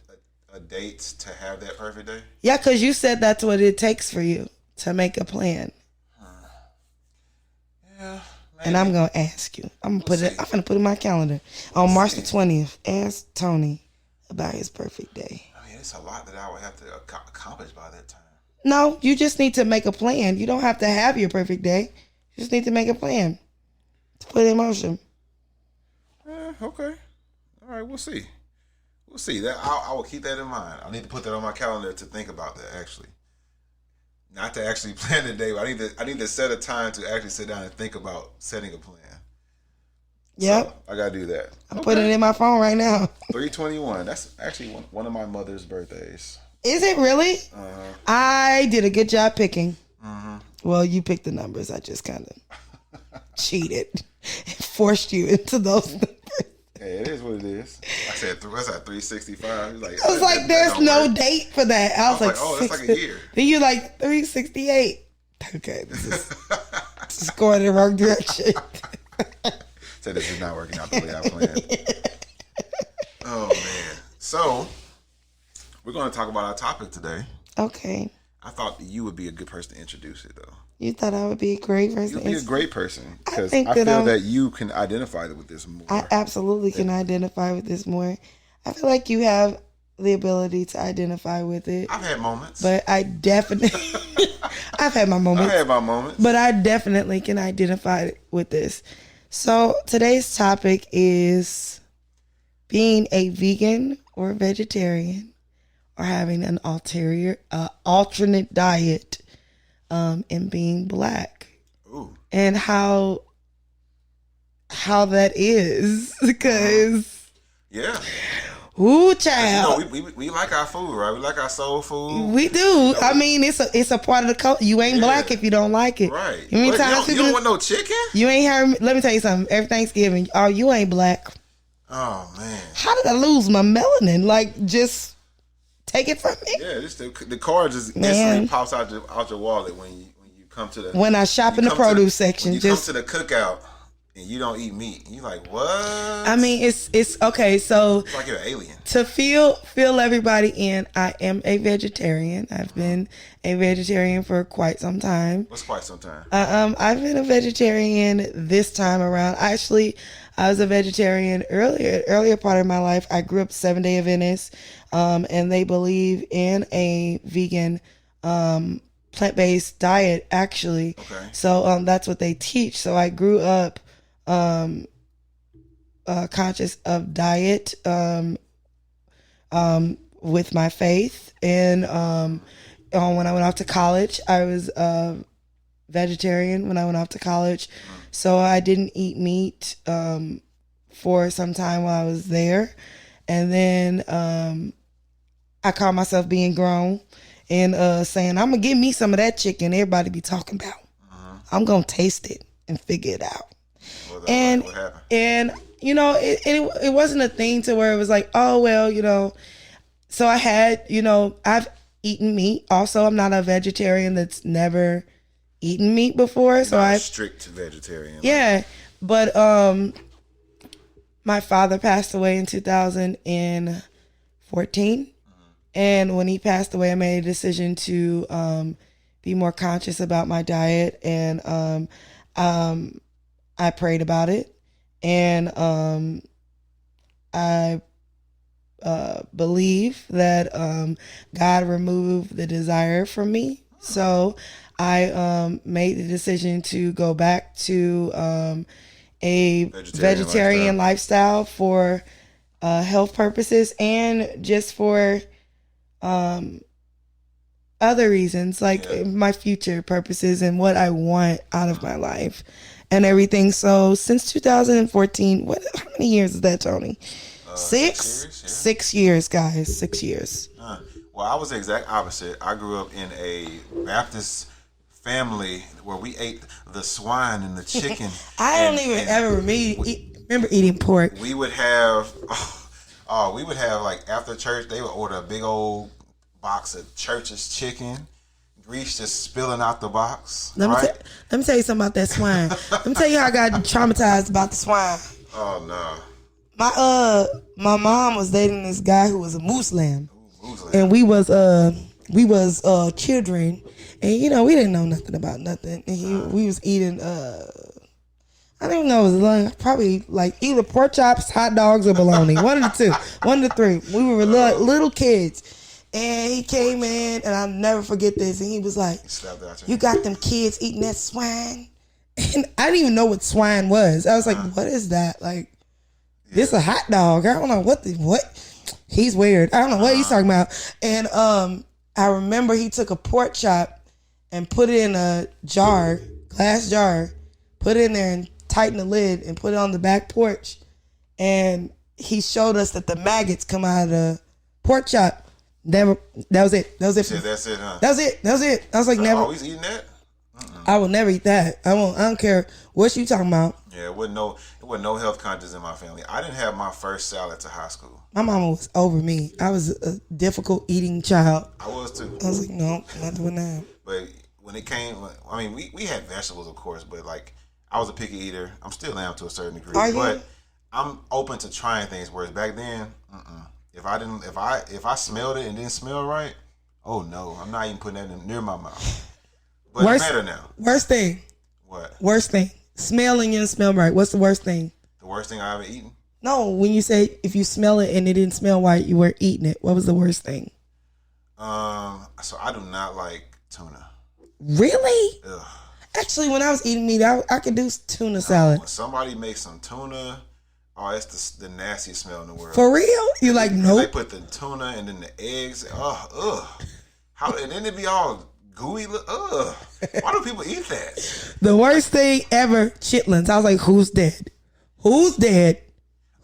date to have that perfect day. Yeah, because you said that's what it takes for you to make a plan. Yeah. Maybe. And I'm gonna ask you. I'm gonna put it in my calendar on March the 20th. Ask Tony about his perfect day. I mean, it's a lot that I would have to accomplish by that time. No, you just need to make a plan. You don't have to have your perfect day. You just need to make a plan to put it in motion. Okay. All right. We'll see. We'll see. That I will keep that in mind. I need to put that on my calendar to think about that. Actually, not to actually plan the day, but I need to set a time to actually sit down and think about setting a plan. Yep. So I gotta do that. I'm putting it in my phone right now. 3/21. That's actually one of my mother's birthdays. Is it really? I did a good job picking. Mm-hmm. Well, you picked the numbers. I just kind of cheated and forced you into those numbers. Hey, it is what it is. I said 365. I was like, there's no date for that. I was like, oh, that's like a year. Then you're like 368. Okay, this is going in the wrong direction. Said this is not working out the way I planned. Oh man. So we're going to talk about our topic today. Okay. I thought you would be a good person to introduce it, though. You thought I would be a great person? You'd be a great person because I feel that you can identify with this more. I absolutely can identify with this more. I feel like you have the ability to identify with it. I've had moments. But I definitely... I've had my moments. I've had my moments. But I definitely can identify with this. So today's topic is being a vegan or vegetarian or having an alternate diet and being black. Ooh. And how that is, because yeah. Ooh, child. We like our food, right? We like our soul food. We do. I mean, it's a part of the culture. You ain't black if you don't like it. Right. You don't want no chicken? You ain't heard me. Let me tell you something. Every Thanksgiving, oh, you ain't black. Oh, man. How did I lose my melanin? Like, just take it from me. Yeah, just the card just instantly pops out your wallet when you come to the... When I shop in the produce section. When you come to the cookout and you don't eat meat. You like, what? I mean, it's okay. So it's like you're an alien. To fill everybody in, I am a vegetarian. I've been a vegetarian for quite some time. What's quite some time? I've been a vegetarian this time around. Actually, I was a vegetarian earlier part of my life. I grew up Seventh-day Adventist, and they believe in a vegan, plant-based diet. Actually, okay. So that's what they teach. So I grew up conscious of diet with my faith, and when I went off to college, I was vegetarian when I went off to college, so I didn't eat meat for some time while I was there, and then I caught myself being grown and saying, I'm gonna give me some of that chicken everybody be talking about. I'm gonna taste it and figure it out. And you know, it wasn't a thing to where it was like, oh well, you know. So I had, you know, I've eaten meat. Also, I'm not a vegetarian that's never eaten meat before. So I'm strict vegetarian. Yeah, but my father passed away in 2014, and when he passed away, I made a decision to be more conscious about my diet, and I prayed about it, and I believe that God removed the desire from me. So I made the decision to go back to a vegetarian lifestyle for health purposes and just for other reasons, like my future purposes and what I want out of my life and everything. So since 2014, how many years is that, Tony? 6 years, guys. 6 years. Well, I was the exact opposite. I grew up in a Baptist family where we ate the swine and the chicken. I don't even ever remember eating pork. We would have, like after church, they would order a big old box of church's chicken. Grease just spilling out the box. Let me tell you something about that swine. Let me tell you how I got traumatized about the swine. Oh no. My mom was dating this guy who was a Muslim. Muslim. And we was children, and we didn't know nothing about nothing. And we was eating I don't even know, it was like, probably like either pork chops, hot dogs, or bologna. One of the two, one of the three. We were little kids, and he came in, and I'll never forget this. And he was like, "You got them kids eating that swine?" And I didn't even know what swine was. I was like, "What is that?" Like, this a hot dog. I don't know what. He's weird. I don't know what he's talking about. And I remember he took a pork chop and put it in a jar, glass jar, put it in there and tighten the lid and put it on the back porch. And he showed us that the maggots come out of the pork chop. Never. That was it. That was it. That's it, huh? That was it. That was it. I was like, never. Always eating that? I will never eat that. I won't. I don't care what you talking about. Yeah, it wasn't no health conscious in my family. I didn't have my first salad to high school. My mama was over me. I was a difficult eating child. I was too. I was like, no, not doing that. But when it came, I mean, we had vegetables, of course, but like I was a picky eater. I'm still am to a certain degree. Are you? But I'm open to trying things. Whereas back then, if I smelled it and didn't smell right, oh no, I'm not even putting that near my mouth. But it's better now. Worst thing. What? Worst thing. Smelling and smell right. What's the worst thing? The worst thing I ever eaten? No, when you say if you smell it and it didn't smell right, you weren't eating it. What was the worst thing? So I do not like tuna. Really? Ugh. Actually, when I was eating meat, I could do tuna salad. When somebody makes some tuna, oh, it's the nastiest smell in the world. For real? You like, nope. They put the tuna and then the eggs. How, and then it be all gooey. Ugh. Why do people eat that? The worst thing ever, chitlins. I was like, who's dead? Who's dead?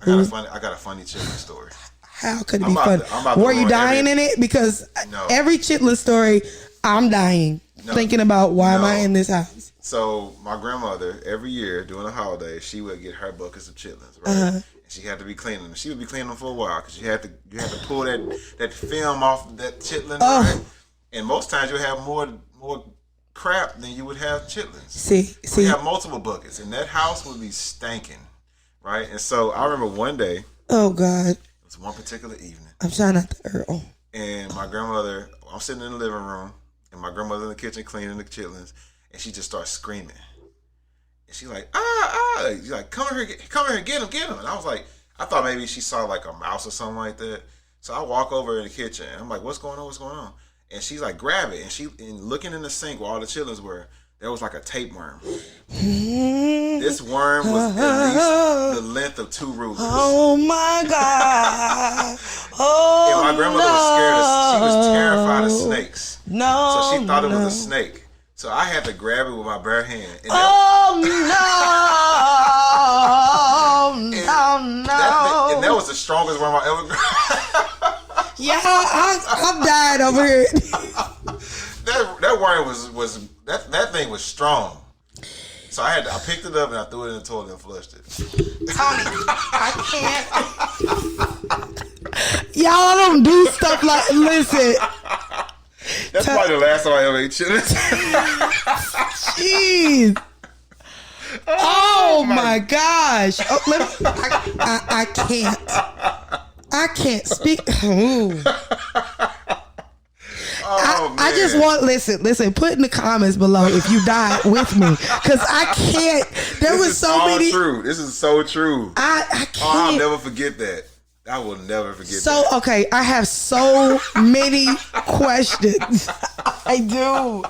I got a funny chitlin story. How could it be funny? Were you dying in it? Because every chitlin story, I'm dying. Thinking about why am I in this house? So my grandmother, every year during the holiday, she would get her buckets of chitlins, right? And she had to be cleaning them. She would be cleaning them for a while because you had to pull that film off that chitlin, right? And most times you have more crap than you would have chitlins. See, you have multiple buckets, and that house would be stanking, right? And so I remember one day. Oh God! It was one particular evening. I'm trying not to Earl. And my grandmother, I'm sitting in the living room, and my grandmother in the kitchen cleaning the chitlins, and she just starts screaming. And she's like, She's like, come here, get him. And I was like, I thought maybe she saw like a mouse or something like that. So I walk over in the kitchen, and I'm like, what's going on? And she's like, grab it. And looking in the sink where all the chitlins were, there was like a tapeworm. This worm was at least the length of 2 rulers. Oh my God. Oh, and my grandmother was scared. She was terrified of snakes. No. So she thought it was a snake. So I had to grab it with my bare hand. And and that was the strongest worm I ever grabbed. Yeah, I'm dying over here. That worm was that thing was strong. So I picked it up and I threw it in the toilet and flushed it. Tony, I can't. Y'all don't do stuff like. Listen. That's probably the last time I ever ate chitlins. Jeez. Oh my gosh. I can't. I can't speak. I just want listen. Put in the comments below if you died with me, because I can't. There was so many. True. This is so true. I can't. I'll never forget that. I will never forget that. So okay, I have so many questions. I do.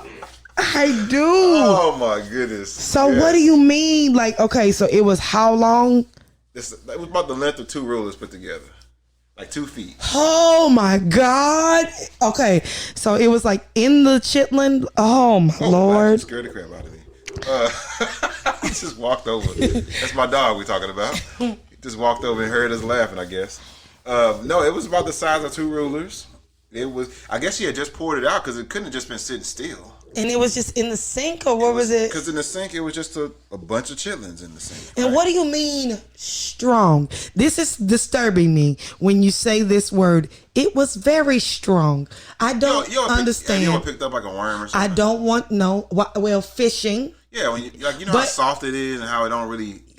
Oh my goodness. So what do you mean? Like, okay, so it was how long? It was about the length of 2 rulers put together. Like 2 feet. Oh my God. Okay. So it was like in the chitlin. Oh my Lord. Scared the crap out of me. He just walked over. That's my dog we're talking about. He just walked over and heard us laughing, I guess. No, it was about the size of 2 rulers. I guess she had just poured it out because it couldn't have just been sitting still. And it was just in the sink, or what was it? Because in the sink, it was just a bunch of chitlins in the sink. And what do you mean strong? This is disturbing me when you say this word. It was very strong. I don't understand. You ever picked up like a worm or something? I don't want, no. Well, fishing. Yeah, when how soft it is and how it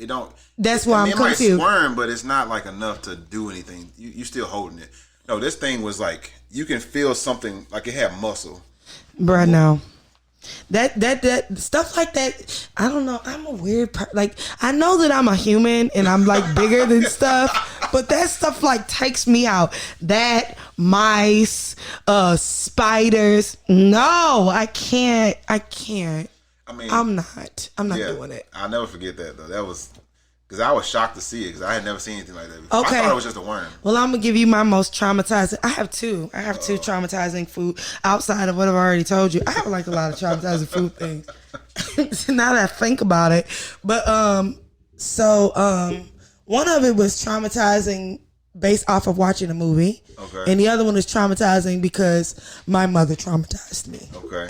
don't. That's why I'm confused. It might squirm, but it's not like enough to do anything. You still holding it. No, this thing was like you can feel something like it had muscle. Bruh, no. That stuff like that, I don't know. I'm a weird person. Like, I know that I'm a human and I'm like bigger than stuff, but that stuff like takes me out. That, mice, spiders. No, I can't. I mean, I'm not doing it. I'll never forget that though. That was because I was shocked to see it because I had never seen anything like that before. Okay. I thought it was just a worm. Well, I'm gonna give you my most traumatizing. I have two traumatizing food outside of what I've already told you. I have like a lot of traumatizing food things. Now that I think about it, but one of it was traumatizing based off of watching a movie, and the other one is traumatizing because my mother traumatized me. Okay,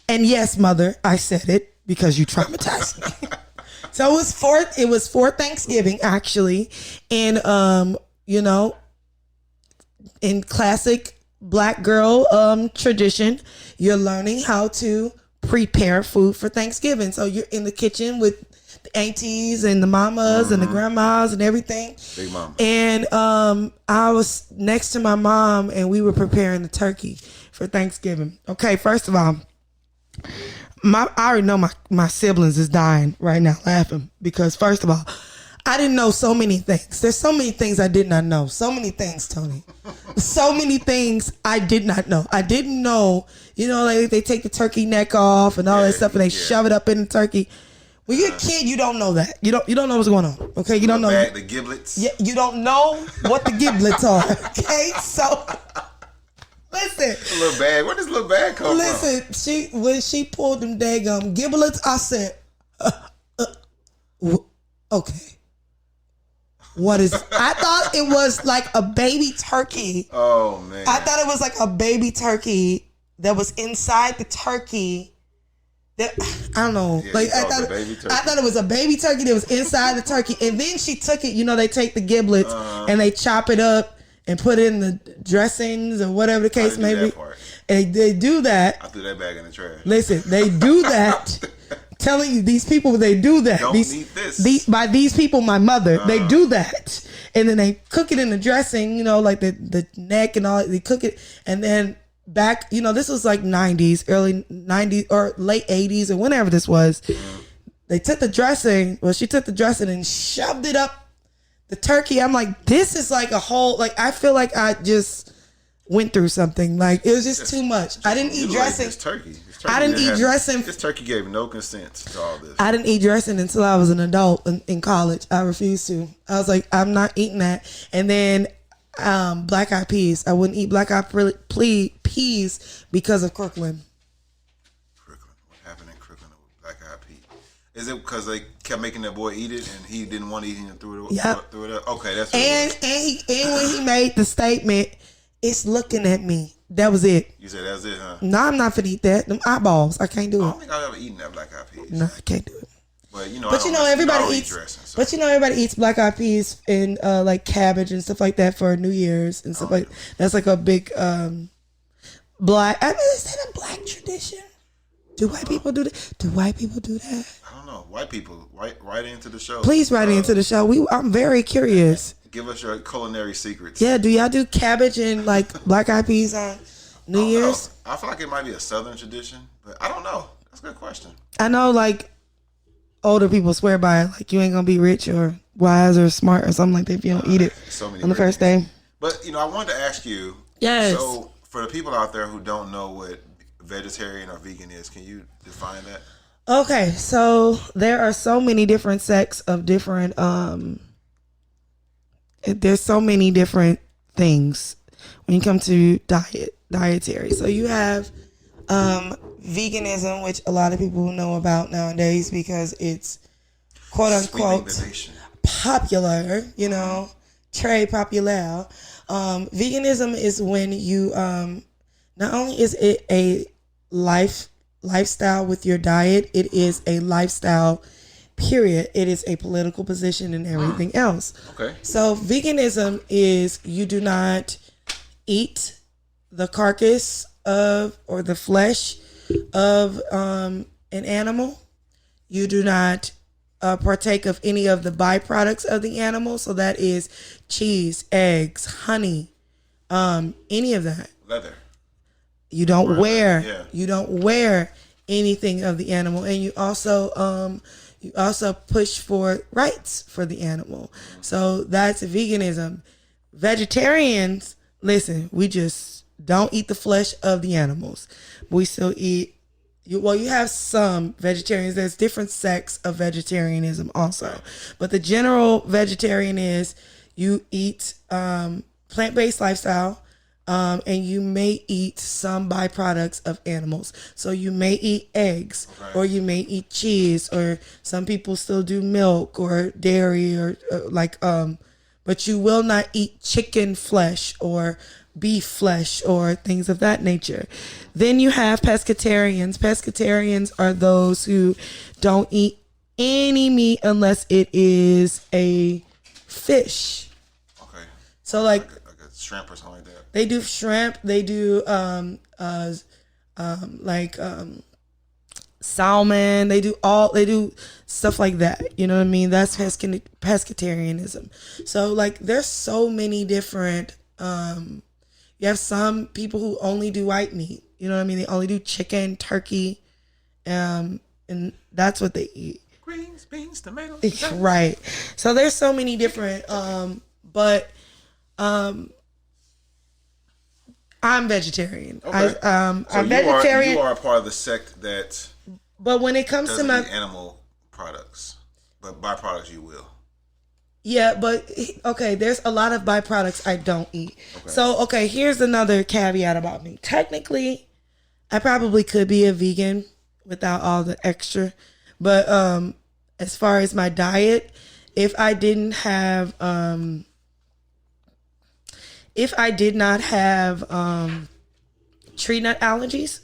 and yes, mother, I said it because you traumatized me. So it was for Thanksgiving actually, and in classic Black girl tradition, you're learning how to prepare food for Thanksgiving. So you're in the kitchen with the aunties and the mamas and the grandmas and everything. Big mama. And I was next to my mom and we were preparing the turkey for Thanksgiving. Okay, first of all, I already know my siblings is dying right now laughing because first of all, I didn't know so many things. There's so many things I did not know. So many things, Tony. So many things I did not know. I didn't know, like they take the turkey neck off and all that stuff and they shove it up in the turkey. When you're a kid, you don't know that. You don't know what's going on. Okay, you don't know the giblets. Yeah, you don't know what the giblets are. Okay, so. Listen. A little bag. Where does little bag come from? Listen, when she pulled them daggum giblets, I said, okay. What is it? I thought it was like a baby turkey. Oh, man. I thought it was like a baby turkey that was inside the turkey. I don't know. Yeah, like I thought it was a baby turkey that was inside the turkey. And then she took it, they take the giblets and they chop it up and put it in the dressings or whatever the case may be. And they do that. I threw that bag in the trash. Listen, they do that. Telling you, these people, they do that. Don't need this. By these people, my mother, they do that. And then they cook it in the dressing, like the neck and all that. They cook it. And then back, this was like 90s, early 90s or late 80s or whenever this was. They took the dressing. Well, she took the dressing and shoved it up the turkey. I'm like, this is like a whole, like, I feel like I just went through something. Like, it was just too much. I didn't eat dressing. This turkey I didn't eat dressing. This turkey gave no consent to all this. I didn't eat dressing until I was an adult in college. I refused to. I was like, I'm not eating that. And then black eyed peas. I wouldn't eat black eyed peas because of Crooklyn. What happened in Crooklyn with black eyed peas? Is it because they kept making that boy eat it and he didn't want to eat it and threw it up? Okay, that's what it was. And when he made the statement, it's looking at me. That was it. You said that was it, huh? No, I'm not finna eat that. Them eyeballs, I can't do it. I don't think I've ever eaten that black eyed peas. No, I can't do it. But everybody eats dressing, so. But everybody eats black eyed peas and like cabbage and stuff like that for New Year's and stuff like that. That's like a big black. I mean, is that a black tradition? Do white people do that? Do white people do that? I don't know. White people, write into the show. Please write into the show. I'm very curious. Give us your culinary secrets. Yeah, do y'all do cabbage and like black eyed peas on New Year's? I feel like it might be a Southern tradition, but I don't know. That's a good question. I know like older people swear by it, like you ain't gonna be rich or wise or smart or something like that if you don't eat it on the first day. But I wanted to ask you. Yes. So for the people out there who don't know what vegetarian or vegan is, can you define that? Okay, so there are so many different sects of different there's so many different things when you come to dietary. So you have veganism, which a lot of people know about nowadays because it's quote unquote popular, très populaire. Veganism is when you not only is it a lifestyle with your diet, it is a lifestyle period. It is a political position and everything else. Okay. So veganism is you do not eat the carcass of or the flesh of an animal. You do not partake of any of the byproducts of the animal. So that is cheese, eggs, honey, any of that. Leather. You don't wear. Yeah. You don't wear anything of the animal, and you also push for rights for the animal. So that's veganism. Vegetarians, listen, we just don't eat the flesh of the animals. We still eat. You have some vegetarians. There's different sects of vegetarianism also, but the general vegetarian is you eat plant-based lifestyle, and you may eat some byproducts of animals. So you may eat eggs, or you may eat cheese, or some people still do milk or dairy, or but you will not eat chicken flesh or beef flesh or things of that nature. Then you have pescatarians. Pescatarians are those who don't eat any meat unless it is a fish. Okay. So like a shrimp or something like that. They do shrimp. They do salmon. They do stuff like that. You know what I mean? That's pescatarianism. So like there's so many different. You have some people who only do white meat. You know what I mean? They only do chicken, turkey, and that's what they eat. Greens, beans, tomatoes. Right. So there's so many different. But I'm vegetarian. Okay. I'm vegetarian. You are a part of the sect that. But when it comes to my animal products, but byproducts you will. Yeah, but okay, there's a lot of byproducts I don't eat. Okay. So, okay, here's another caveat about me. Technically, I probably could be a vegan without all the extra. But as far as my diet, if I did not have tree nut allergies,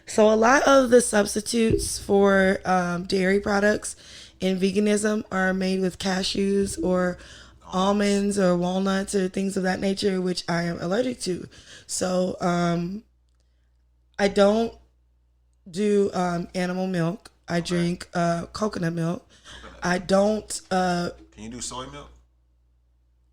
so a lot of the substitutes for dairy products in veganism are made with cashews or almonds or walnuts or things of that nature, which I am allergic to. So I don't do animal milk. I drink coconut milk. I don't. Can you do soy milk?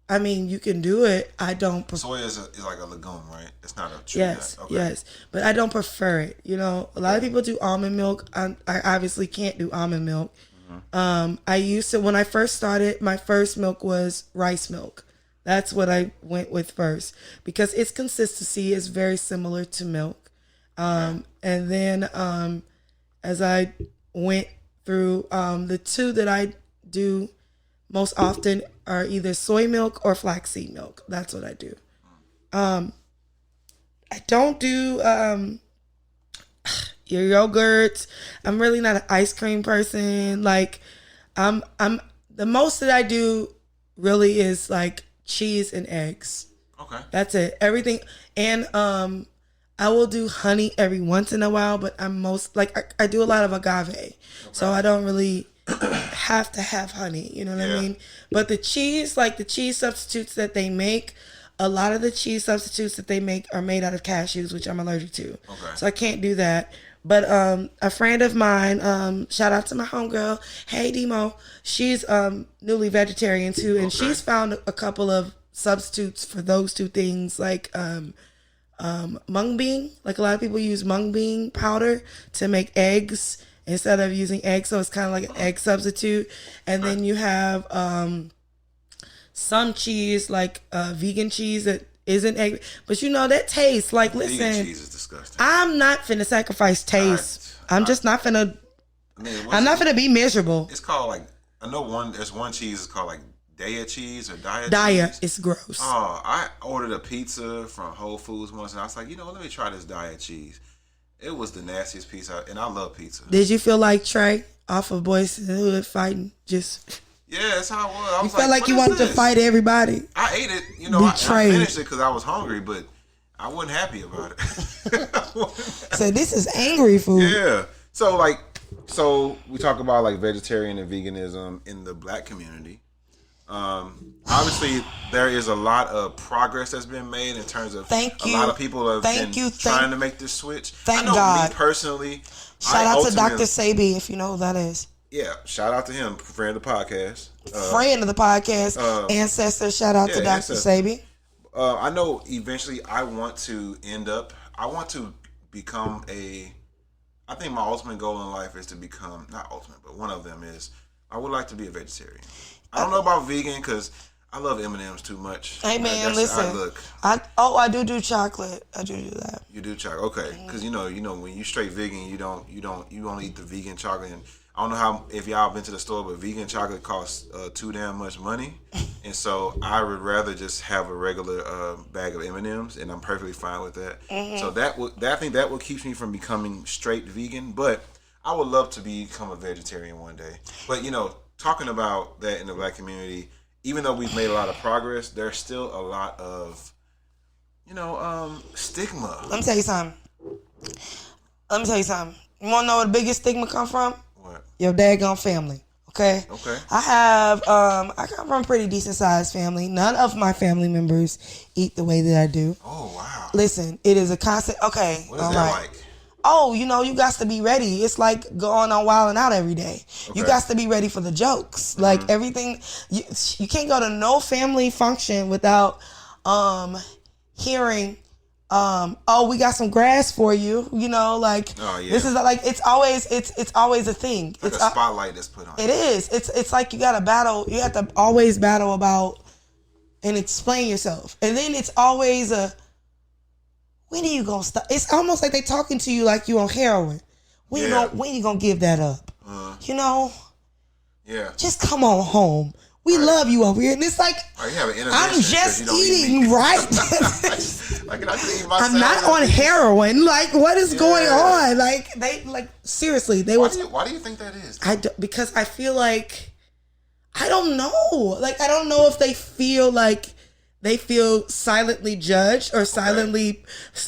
I mean, you can do it. I don't. Soy is like a legume, right? It's not a tree yes, nut. Okay. Yes, but I don't prefer it. You know, a lot of people do almond milk. I obviously can't do almond milk. I used to, when I first started, my first milk was rice milk. That's what I went with first because its consistency is very similar to milk. And then as I went through, the two that I do most often are either soy milk or flaxseed milk. That's what I do. I don't do your yogurts. I'm really not an ice cream person. Like I'm the most that I do really is like cheese and eggs. Okay. That's it. Everything. And I will do honey every once in a while, but I'm most like I do a lot of agave. Okay. So I don't really have to have honey, you know what I mean? But the cheese, like the cheese substitutes that they make, a lot of the cheese substitutes that they make are made out of cashews, which I'm allergic to. Okay. So I can't do that. But a friend of mine, shout out to my homegirl, hey Demo, she's newly vegetarian too, and she's found a couple of substitutes for those two things, like mung bean. Like a lot of people use mung bean powder to make eggs instead of using eggs, so it's kind of like an egg substitute. And then you have some cheese, like vegan cheese that isn't egg, but you know that tastes like. Listen, vegan cheese is disgusting. I'm not finna sacrifice taste. I'm just not finna. I'm not finna be miserable. It's called like I know there's one cheese is called like Daya cheese or Daya. Daya, it's gross. Oh, I ordered a pizza from Whole Foods once, and I was like, let me try this Daya cheese. It was the nastiest pizza, and I love pizza. Did you feel like Trey off of Boys in the Hood fighting? Just yeah, that's how it was. I was felt like you wanted to fight everybody. I ate it, I finished it because I was hungry, but I wasn't happy about it. So this is angry food. Yeah. So we talk about like vegetarian and veganism in the Black community. Obviously, there is a lot of progress that's been made in terms of Thank a you. lot of people have Thank been you. trying to make this switch. Thank I know God. me personally. Shout out to Dr. Sabi, if you know who that is. Yeah, shout out to him, friend of the podcast. Friend of the podcast, ancestor. Shout out to Dr. Sabi. I know eventually I want to become I think my ultimate goal in life is to become, not ultimate, but one of them is I would like to be a vegetarian. I don't know about vegan because I love M&Ms too much. Hey man, listen. I do chocolate. I do that. You do chocolate, okay? Because you know when you straight vegan, you only eat the vegan chocolate. And I don't know how if y'all been to the store, but vegan chocolate costs too damn much money, and so I would rather just have a regular bag of M&Ms, and I'm perfectly fine with that. Mm-hmm. So I think that would keep me from becoming straight vegan, but I would love to become a vegetarian one day. But talking about that in the Black community, even though we've made a lot of progress, there's still a lot of stigma. Let me tell you something. You want to know where the biggest stigma come from? What? Your daggone family. Okay? Okay. I come from a pretty decent sized family. None of my family members eat the way that I do. Oh, wow. Listen, it is a constant. Okay. What is that like? Oh, you got to be ready. It's like going on Wild 'N Out every day. Okay. You got to be ready for the jokes. Mm-hmm. Like everything, you can't go to no family function without hearing, oh, we got some grass for you. This is like it's always a thing. Like it's a spotlight that's put on. It is. It's like you got to battle. You have to always battle about and explain yourself, and then it's always when are you gonna stop? It's almost like they talking to you like you on heroin. When you gonna give that up? Yeah. Just come on home. We love you over here, and it's like I'm just eating right. I'm not on heroin. Like what is going on? Like seriously, they would. Why do you think that is? Because I feel like I don't know. Like I don't know if they feel like. They feel silently judged or silently they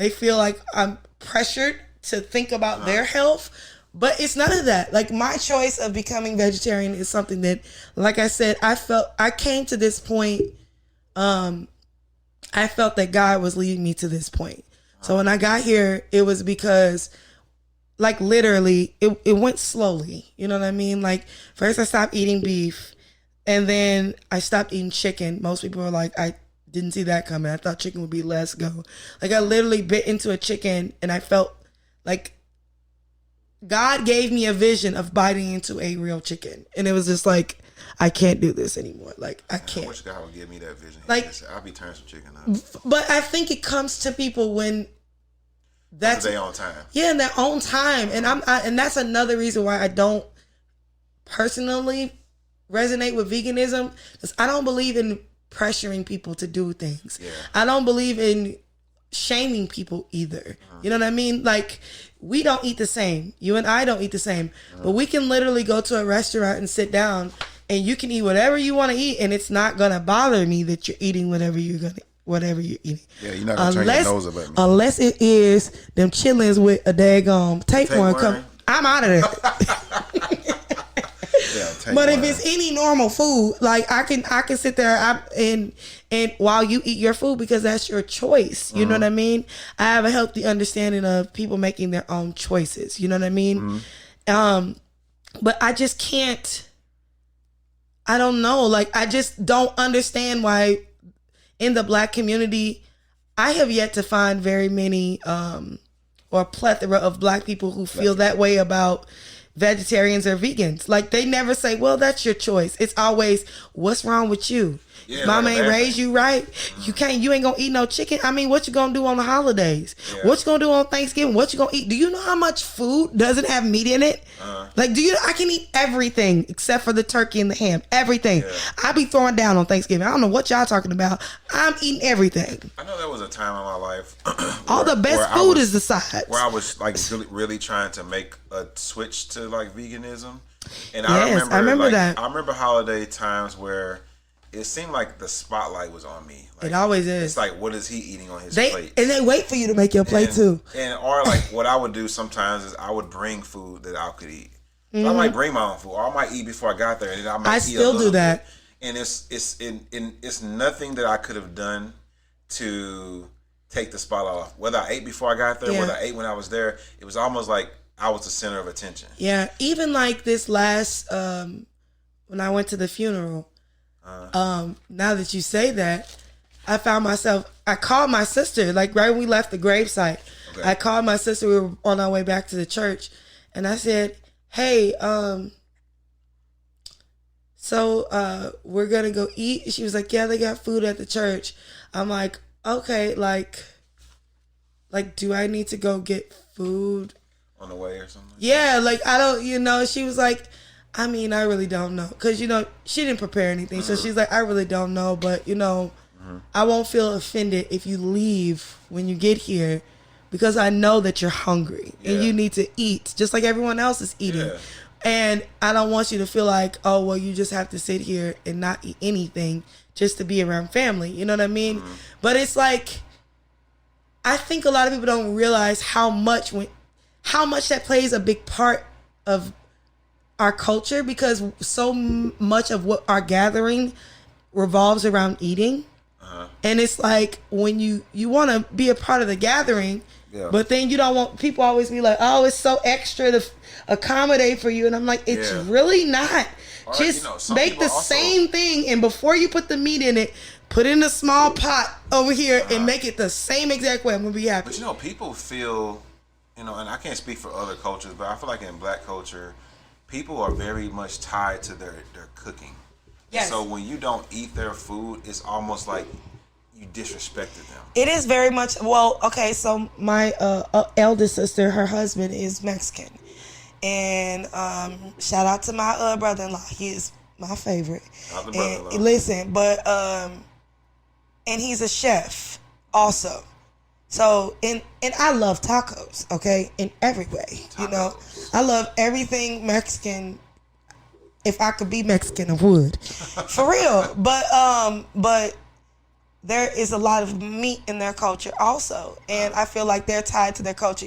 feel like I'm pressured to think about their health, but it's none of that. Like my choice of becoming vegetarian is something that, like I said, I came to this point. I felt that God was leading me to this point. So when I got here, it was because like literally it went slowly. You know what I mean? Like first I stopped eating beef. And then I stopped eating chicken. Most people were like, I didn't see that coming. I thought chicken would be less go. Like I literally bit into a chicken and I felt like God gave me a vision of biting into a real chicken. And it was just like, I can't do this anymore. Like I can't. I wish God would give me that vision. Like I'll be turning some chicken up. But I think it comes to people when that's their own time. Yeah, in their own time. And and that's another reason why I don't personally resonate with veganism, because I don't believe in pressuring people to do things. Yeah. I don't believe in shaming people either. You know what I mean? Like we don't eat the same. You and I don't eat the same. But we can literally go to a restaurant and sit down and you can eat whatever you want to eat and it's not gonna bother me that you're eating whatever you're eating. Yeah, you're not gonna turn your nose up at me. Unless it is them chitlins with a daggone tapeworm. I'm out of there. But if it's any normal food, like I can sit there and while you eat your food, because that's your choice. You know what I mean? I have a healthy understanding of people making their own choices. You know what I mean? But I just can't. I don't know. Like I just don't understand why in the Black community, I have yet to find very many or a plethora of Black people who feel that way about vegetarians or vegans. Like they never say, well, that's your choice. It's always, what's wrong with you? Yeah, Mama ain't raised you right. You ain't gonna eat no chicken. I mean, what you gonna do on the holidays? Yeah. What you gonna do on Thanksgiving? What you gonna eat? Do you know how much food doesn't have meat in it? Like, I can eat everything except for the turkey and the ham. Everything. Yeah. I be throwing down on Thanksgiving. I don't know what y'all talking about. I'm eating everything. I know there was a time in my life all the best food is the sides. Where I was like really trying to make a switch to like veganism. And yes, I remember that. I remember holiday times where it seemed like the spotlight was on me. Like, it always is. It's like, what is he eating on his plate? And they wait for you to make your plate too. Or like what I would do sometimes is I would bring food that I could eat. So I might bring my own food, or I might eat before I got there, and then I might I eat still a little do that. bit. And it's nothing that I could have done to take the spotlight off. Whether I ate before I got there, whether I ate when I was there, it was almost like I was the center of attention. Yeah, even like this last when I went to the funeral. Now that you say that, I found myself. I called my sister like right when we left the gravesite. Okay. I called my sister. We were on our way back to the church, and I said, "Hey, so we're gonna go eat." She was like, "Yeah, they got food at the church." I'm like, "Okay, like, do I need to go get food on the way or something?" Yeah, like I don't, She was like, "I mean, I really don't know," because she didn't prepare anything, so she's like, "I really don't know, but I won't feel offended if you leave when you get here, because I know that you're hungry and you need to eat just like everyone else is eating." Yeah. And I don't want you to feel like, oh, well, you just have to sit here and not eat anything just to be around family. You know what I mean? Mm-hmm. But it's like, I think a lot of people don't realize how much that plays a big part of our culture, because so much of what our gathering revolves around eating. Uh-huh. And it's like when you want to be a part of the gathering, but then you don't want people always be like, oh, it's so extra to accommodate for you. And I'm like, it's really not. Or, just make the same thing, and before you put the meat in it, put it in a small pot over here and make it the same exact way. I'm gonna be happy. But people feel, and I can't speak for other cultures, but I feel like in Black culture, people are very much tied to their cooking. Yes. So when you don't eat their food, it's almost like you disrespected them. It is very much. Well, okay, so my eldest sister, her husband is Mexican. And shout out to my brother-in-law. He is my favorite. And listen, but and he's a chef also. So and I love tacos, okay, in every way. Tacos. I love everything Mexican. If I could be Mexican, I would, for real. But there is a lot of meat in their culture also, and I feel like they're tied to their culture.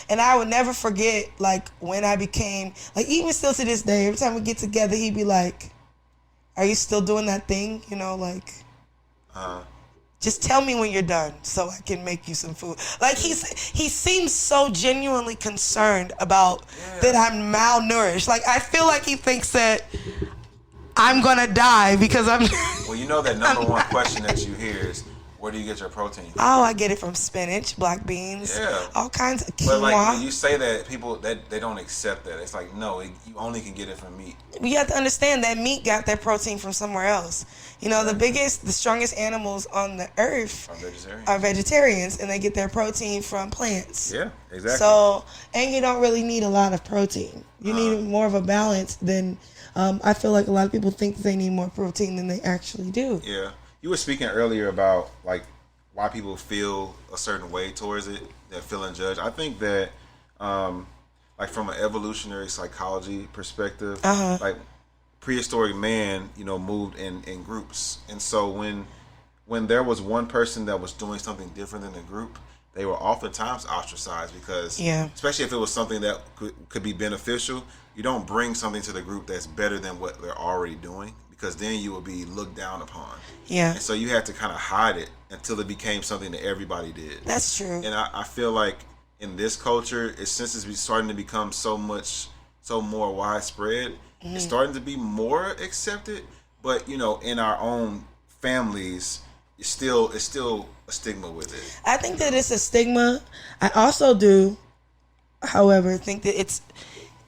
And I would never forget, like, when I became, like, even still to this day, every time we get together, he'd be like, "Are you still doing that thing? Just tell me when you're done so I can make you some food." Like, he seems so genuinely concerned about that I'm malnourished. Like, I feel like he thinks that I'm gonna die because I'm. Well, that number one question that you hear is, where do you get your protein from? Oh, I get it from spinach, black beans, all kinds of quinoa. But like when you say that, people that they don't accept that. It's like, no, you only can get it from meat. You have to understand that meat got their protein from somewhere else. The strongest animals on the earth are vegetarians, and they get their protein from plants. Yeah, exactly. So, and you don't really need a lot of protein. You need more of a balance than. I feel like a lot of people think they need more protein than they actually do. Yeah. You were speaking earlier about like why people feel a certain way towards it, that feeling judged. I think that like from an evolutionary psychology perspective, like prehistoric man, moved in groups. And so when there was one person that was doing something different than the group, they were oftentimes ostracized because, especially if it was something that could be beneficial, you don't bring something to the group that's better than what they're already doing, because then you will be looked down upon. Yeah. And so you had to kind of hide it until it became something that everybody did. That's true. And I feel like in this culture, since it's starting to become so more widespread, it's starting to be more accepted. But, in our own families, it's still a stigma with it. I think that it's a stigma. I also do, however, think that it's,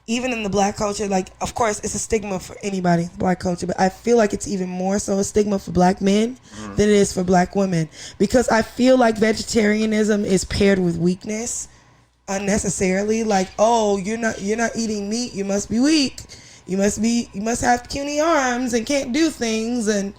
even in the Black culture, like, of course, it's a stigma for anybody in the Black culture, but I feel like it's even more so a stigma for Black men than it is for Black women, because I feel like vegetarianism is paired with weakness unnecessarily. Like, oh, you're not eating meat, you must be weak. You must have puny arms and can't do things, and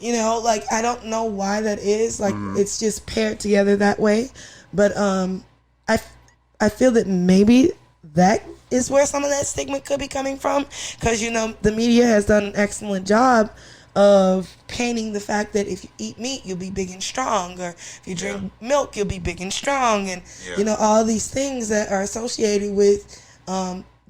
like, I don't know why that is. Like, it's just paired together that way. But I feel that maybe that is where some of that stigma could be coming from, because the media has done an excellent job of painting the fact that if you eat meat, you'll be big and strong, or if you drink milk, you'll be big and strong, and all these things that are associated with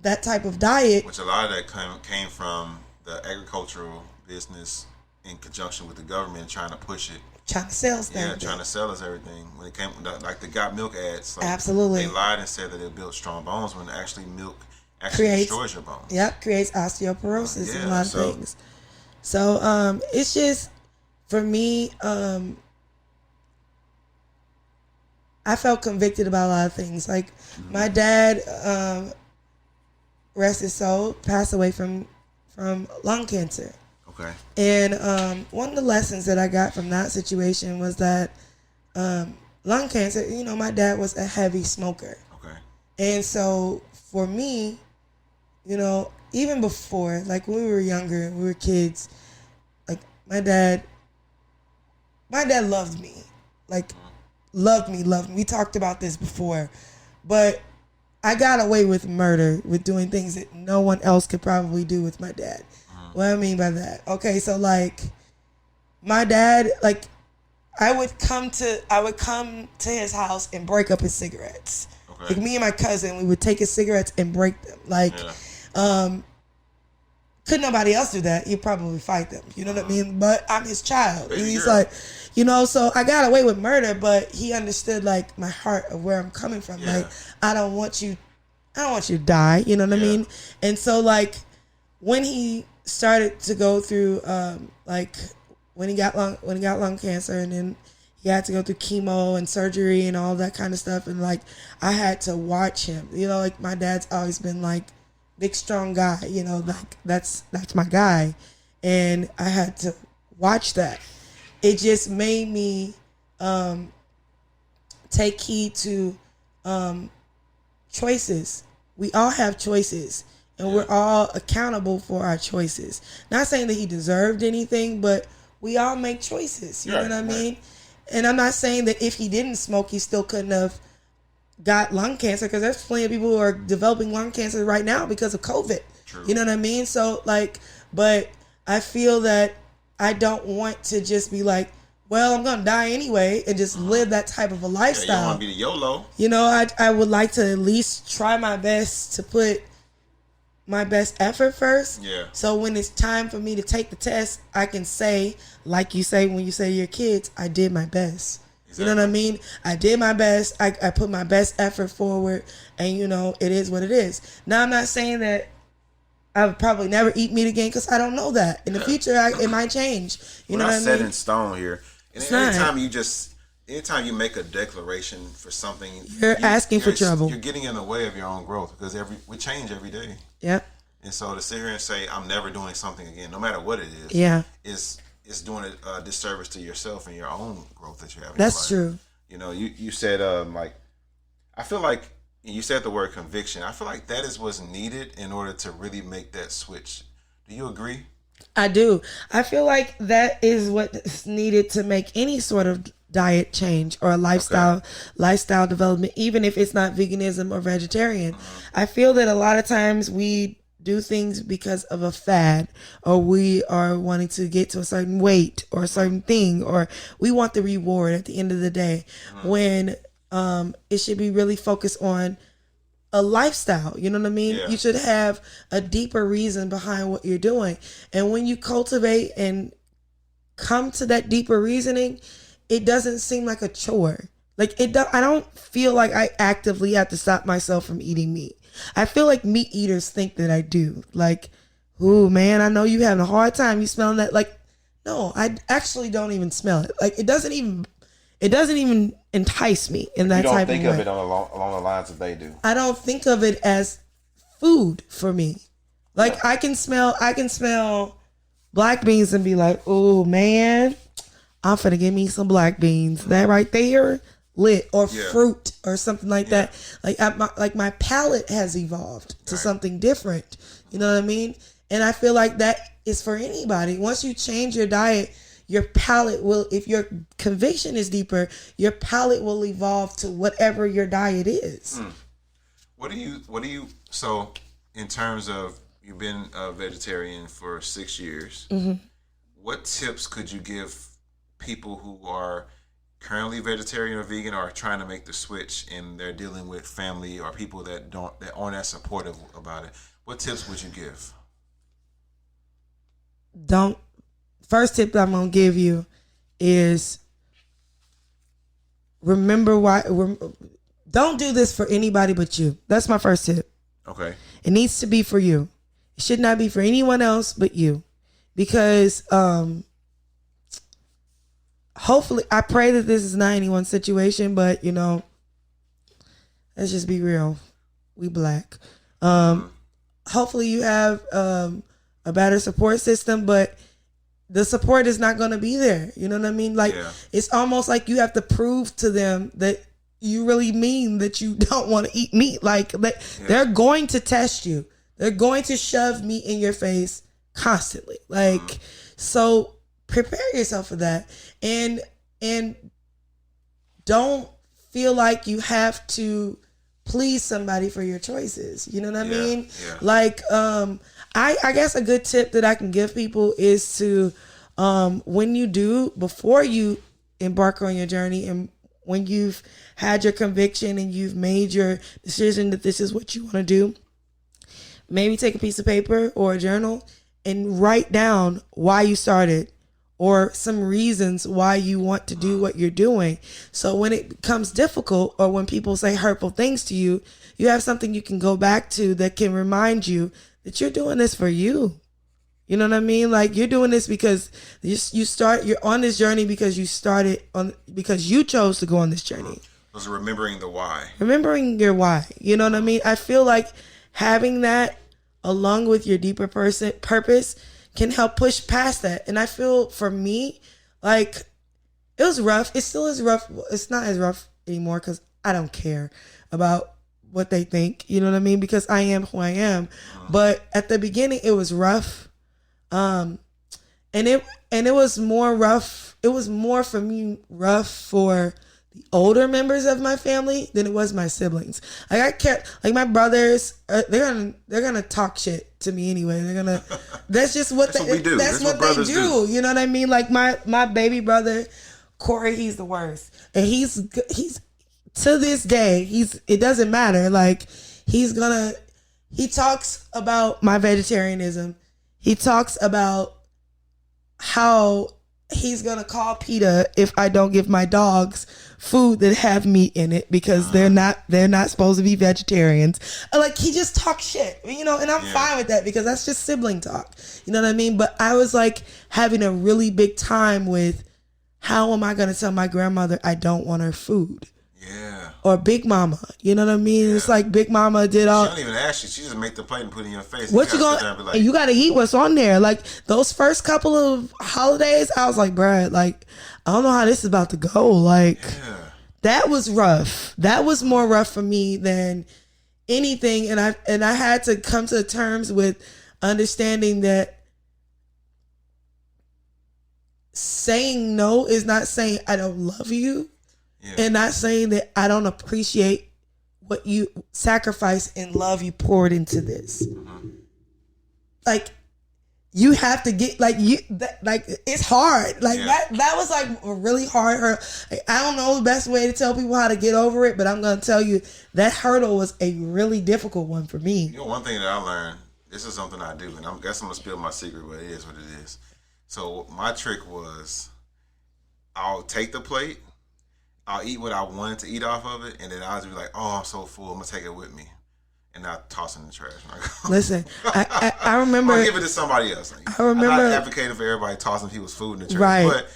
that type of diet. Which a lot of that came from the agricultural business in conjunction with the government trying to push it. Trying to sell us everything. Trying to sell us everything. When it came, like the Got Milk ads. Like, absolutely. They lied and said that it built strong bones when actually milk destroys your bones. Yep, creates osteoporosis and a lot of things. So it's just, for me, I felt convicted about a lot of things. Like, my dad, rest his soul, passed away from lung cancer. Okay. And one of the lessons that I got from that situation was that lung cancer, you know, my dad was a heavy smoker. Okay. And so for me, you know, even before, like when we were younger, we were kids, like my dad loved me. Like, loved me. We talked about this before. But I got away with murder, with doing things that no one else could probably do with my dad. What I mean by that? Okay, so like my dad, like I would come to his house and break up his cigarettes. Okay. Like me and my cousin, we would take his cigarettes and break them. Like, could nobody else do that? He'd probably fight them. You know what I mean? But I'm his child. And he's like, you know, so I got away with murder, but he understood like my heart of where I'm coming from. Yeah. Like, I don't want you to die. You know what I mean? And so like when he started to go through like when he got lung cancer, and then he had to go through chemo and surgery and all that kind of stuff, and like I had to watch him, you know, like my dad's always been like big strong guy, you know, like that's my guy, and I had to watch that. It just made me take heed to choices. We all have choices. And we're all accountable for our choices. Not saying that he deserved anything, but we all make choices. You know what I mean? And I'm not saying that if he didn't smoke, he still couldn't have got lung cancer, because there's plenty of people who are developing lung cancer right now because of COVID. True. You know what I mean? So like, but I feel that I don't want to just be like, well, I'm going to die anyway, and just live that type of a lifestyle. You don't want to be the YOLO. You know, I would like to at least try my best to put my best effort first. Yeah. So when it's time for me to take the test, I can say, like you say when you say to your kids, I did my best. Exactly. You know what I mean? I did my best. I put my best effort forward, and you know, it is what it is. Now, I'm not saying that I would probably never eat meat again, because I don't know that. In the future, it might change. You know what I mean? Set in stone here. And anytime you make a declaration for something, you're asking for trouble. You're getting in the way of your own growth, because we change every day. Yeah. And so to sit here and say I'm never doing something again, no matter what it is, is doing a disservice to yourself and your own growth that you have. That's true. You know, you said like, I feel like you said the word conviction. I feel like that is what's needed in order to really make that switch. Do you agree? I do. I feel like that is what's needed to make any sort of diet change or a lifestyle development, even if it's not veganism or vegetarian. I feel that a lot of times we do things because of a fad, or we are wanting to get to a certain weight or a certain thing, or we want the reward at the end of the day, when it should be really focused on a lifestyle. You know what I mean? Yeah. You should have a deeper reason behind what you're doing. And when you cultivate and come to that deeper reasoning, it doesn't seem like a chore. Like I don't feel like I actively have to stop myself from eating meat. I feel like meat eaters think that I do. Like, ooh, man, I know you having a hard time. You smelling that? Like, no, I actually don't even smell it. Like, it doesn't even entice me in that type of way. You don't think of it along the lines that they do. I don't think of it as food for me. Like, I can smell black beans and be like, oh man, I'm finna give me some black beans. That right there, lit. Or fruit or something like that. Like my palate has evolved to something different. You know what I mean? And I feel like that is for anybody. Once you change your diet, your palate will, if your conviction is deeper, your palate will evolve to whatever your diet is. What do you, so in terms of, you've been a vegetarian for 6 years, what tips could you give people who are currently vegetarian or vegan or are trying to make the switch and they're dealing with family or people that aren't as supportive about it, what tips would you give? First tip that I'm gonna give you is remember why. Don't do this for anybody but you. That's my first tip. Okay. It needs to be for you. It should not be for anyone else but you, because hopefully, I pray that this is not anyone's situation, but let's just be real. We Black. Hopefully you have a better support system, but the support is not going to be there. You know what I mean? Like, It's almost like you have to prove to them that you really mean that you don't want to eat meat. Like, they're going to test you. They're going to shove meat in your face constantly. Like, so prepare yourself for that. And don't feel like you have to please somebody for your choices. You know what I mean? Yeah. Like, I guess a good tip that I can give people is to, before you embark on your journey and when you've had your conviction and you've made your decision that this is what you want to do, maybe take a piece of paper or a journal and write down why you started or some reasons why you want to do what you're doing. So when it becomes difficult or when people say hurtful things to you, you have something you can go back to that can remind you that you're doing this for you. You know what I mean? Like, you're doing this because you're on this journey because because you chose to go on this journey. Was remembering the why. Remembering your why. You know what I mean? I feel like having that along with your deeper purpose can help push past that. And I feel for me, like, it was rough. It still is rough. It's not as rough anymore because I don't care about what they think. You know what I mean? Because I am who I am. But at the beginning, it was rough. And it was more rough. It was more for me rough for the older members of my family than it was my siblings. Like, I kept, like, my brothers, they're gonna talk shit to me anyway. That's just what we do. That's what they do. You know what I mean? Like, my baby brother, Corey, he's the worst. And he's to this day, it doesn't matter. Like, he talks about my vegetarianism. He talks about how he's gonna call PETA if I don't give my dogs food that have meat in it because they're not supposed to be vegetarians. Like, he just talks shit, and I'm fine with that because that's just sibling talk. You know what I mean? But I was like having a really big time with, how am I gonna tell my grandmother I don't want her food? Yeah. Or Big Mama, you know what I mean? Yeah. It's like Big Mama did all. She don't even ask you. She just make the plate and put it in your face. What you gonna? Like, and you gotta eat what's on there. Like, those first couple of holidays, I was like, bruh, like, I don't know how this is about to go. Like, that was rough. That was more rough for me than anything. And I had to come to terms with understanding that saying no is not saying I don't love you. Yeah. And not saying that I don't appreciate what you sacrifice and love you poured into this. Mm-hmm. Like, you have to get, like, it's hard. Like, that was like a really hard hurdle. Like, I don't know the best way to tell people how to get over it, but I'm going to tell you that hurdle was a really difficult one for me. One thing that I learned, this is something I do, and I guess I'm going to spill my secret, but it is what it is. So my trick was, I'll take the plate, I'll eat what I wanted to eat off of it, and then I'll just be like, oh, I'm so full, I'm going to take it with me. And I'll toss it in the trash. Listen, I remember. I'll give it to somebody else. Like, I remember. I'm not advocating for everybody tossing people's food in the trash. Right. But,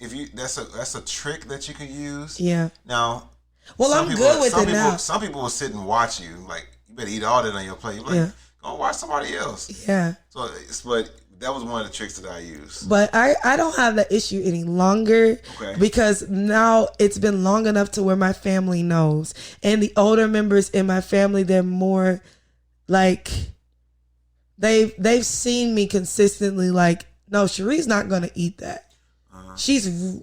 if you that's a trick that you can use. Yeah. Now. Well, I'm good with it now. Some people will sit and watch you. Like, you better eat all that on your plate. You're like, go watch somebody else. Yeah. But that was one of the tricks that I used. But I don't have that issue any longer because now it's been long enough to where my family knows. And the older members in my family, they're more like, they've seen me consistently like, no, Cherie's not going to eat that. She's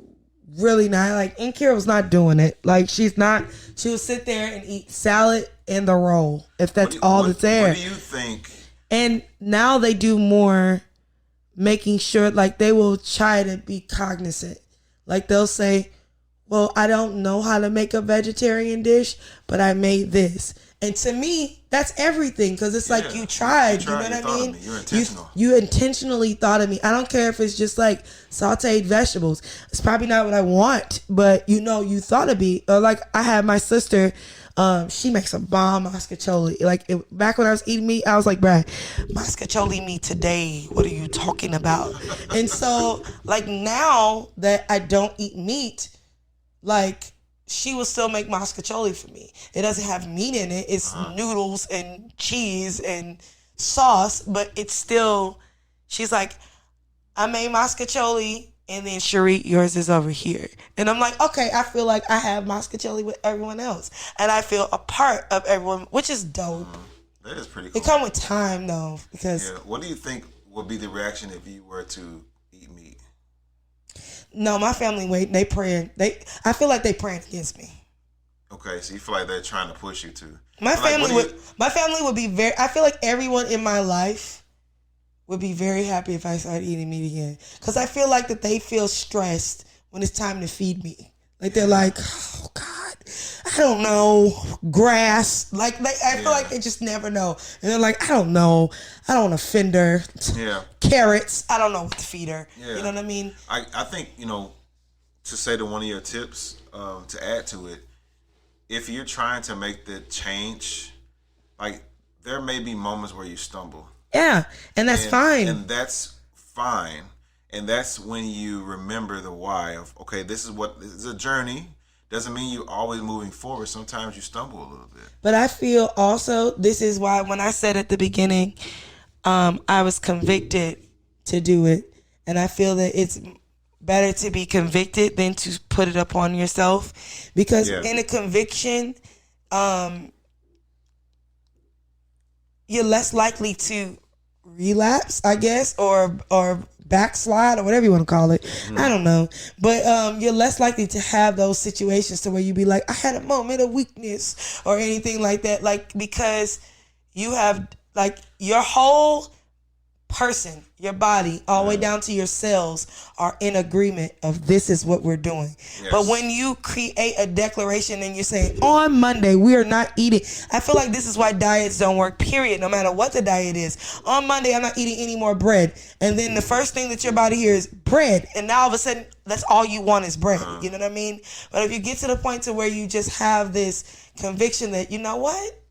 really not. Like, Nkiru's not doing it. Like, she'll sit there and eat salad and the roll if that's all that's there. What do you think? And now they do more making sure, like, they will try to be cognizant. Like, they'll say, well, I don't know how to make a vegetarian dish, but I made this. And to me, that's everything, because it's like you tried, you know what I mean? You're intentional. You intentionally thought of me. I don't care if it's just like sauteed vegetables. It's probably not what I want, but you thought of me. Or like I had my sister, she makes a bomb mascacholi. Like back when I was eating meat, I was like, bruh, mascacholi meat today. What are you talking about? And so like now that I don't eat meat, like she will still make mascacholi for me. It doesn't have meat in it. It's noodles and cheese and sauce, but it's still, she's like, I made mascacholi, and then Cherie, yours is over here. And I'm like, okay, I feel like I have mascacholi with everyone else. And I feel a part of everyone, which is dope. That is pretty cool. It comes with time, though, because... Yeah. What do you think would be the reaction if you were to eat meat? No, my family wait. They praying. I feel like they praying against me. Okay, so you feel like they're trying to push you to. My family would be very. I feel like everyone in my life would be very happy if I started eating meat again, because I feel like that they feel stressed when it's time to feed me. Like they're like, oh God, I don't know, grass. Like I feel like they just never know, and they're like, I don't know, I don't want to offend her. Yeah. Carrots, I don't know what to feed her. Yeah. You know what I mean? I think, to say to one of your tips, to add to it, if you're trying to make the change, like there may be moments where you stumble. Yeah, and that's fine. And that's fine. And that's when you remember the why of, okay, this is a journey. Doesn't mean you're always moving forward. Sometimes you stumble a little bit. But I feel also, this is why when I said at the beginning, I was convicted to do it. And I feel that it's better to be convicted than to put it upon yourself. Because in a conviction, you're less likely to relapse, I guess, or backslide, or whatever you want to call it. I don't know. But you're less likely to have those situations to where you be like, I had a moment of weakness or anything like that. Like, because you have, like, your whole person, your body, all the way down to your cells are in agreement of this is what we're doing. Yes. But when you create a declaration and you're saying, on Monday, we are not eating. I feel like this is why diets don't work, period, no matter what the diet is. On Monday, I'm not eating any more bread. And then the first thing that your body hears is bread. And now all of a sudden, that's all you want is bread. You know what I mean? But if you get to the point to where you just have this conviction that, you know what?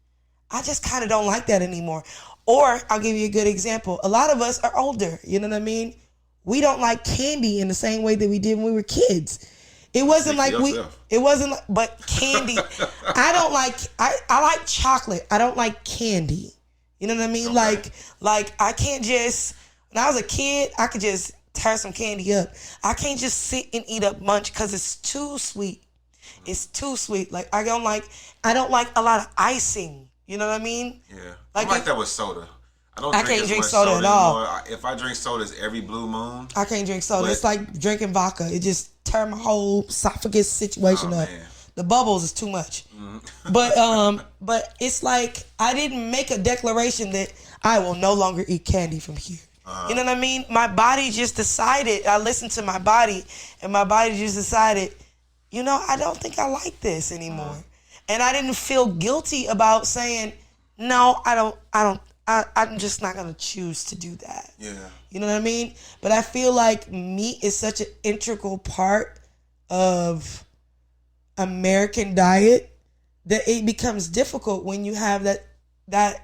I just kind of don't like that anymore. Or I'll give you a good example. A lot of us are older. You know what I mean? We don't like candy in the same way that we did when we were kids. It wasn't like but candy. I like chocolate. I don't like candy. You know what I mean? Okay. Like I can't just, when I was a kid, I could just tear some candy up. I can't just sit and eat up munch because it's too sweet. It's too sweet. Like I don't like a lot of icing. You know what I mean? Yeah. I'm like that with soda. I can't drink soda at all. Anymore. If I drink soda, it's every blue moon. I can't drink soda. It's like drinking vodka. It just turned my whole esophagus situation up. Man. The bubbles is too much. Mm-hmm. But it's like I didn't make a declaration that I will no longer eat candy from here. You know what I mean? My body just decided. I listened to my body, and my body just decided, I don't think I like this anymore. And I didn't feel guilty about saying, no, I'm just not going to choose to do that. Yeah. You know what I mean? But I feel like meat is such an integral part of American diet that it becomes difficult when you have that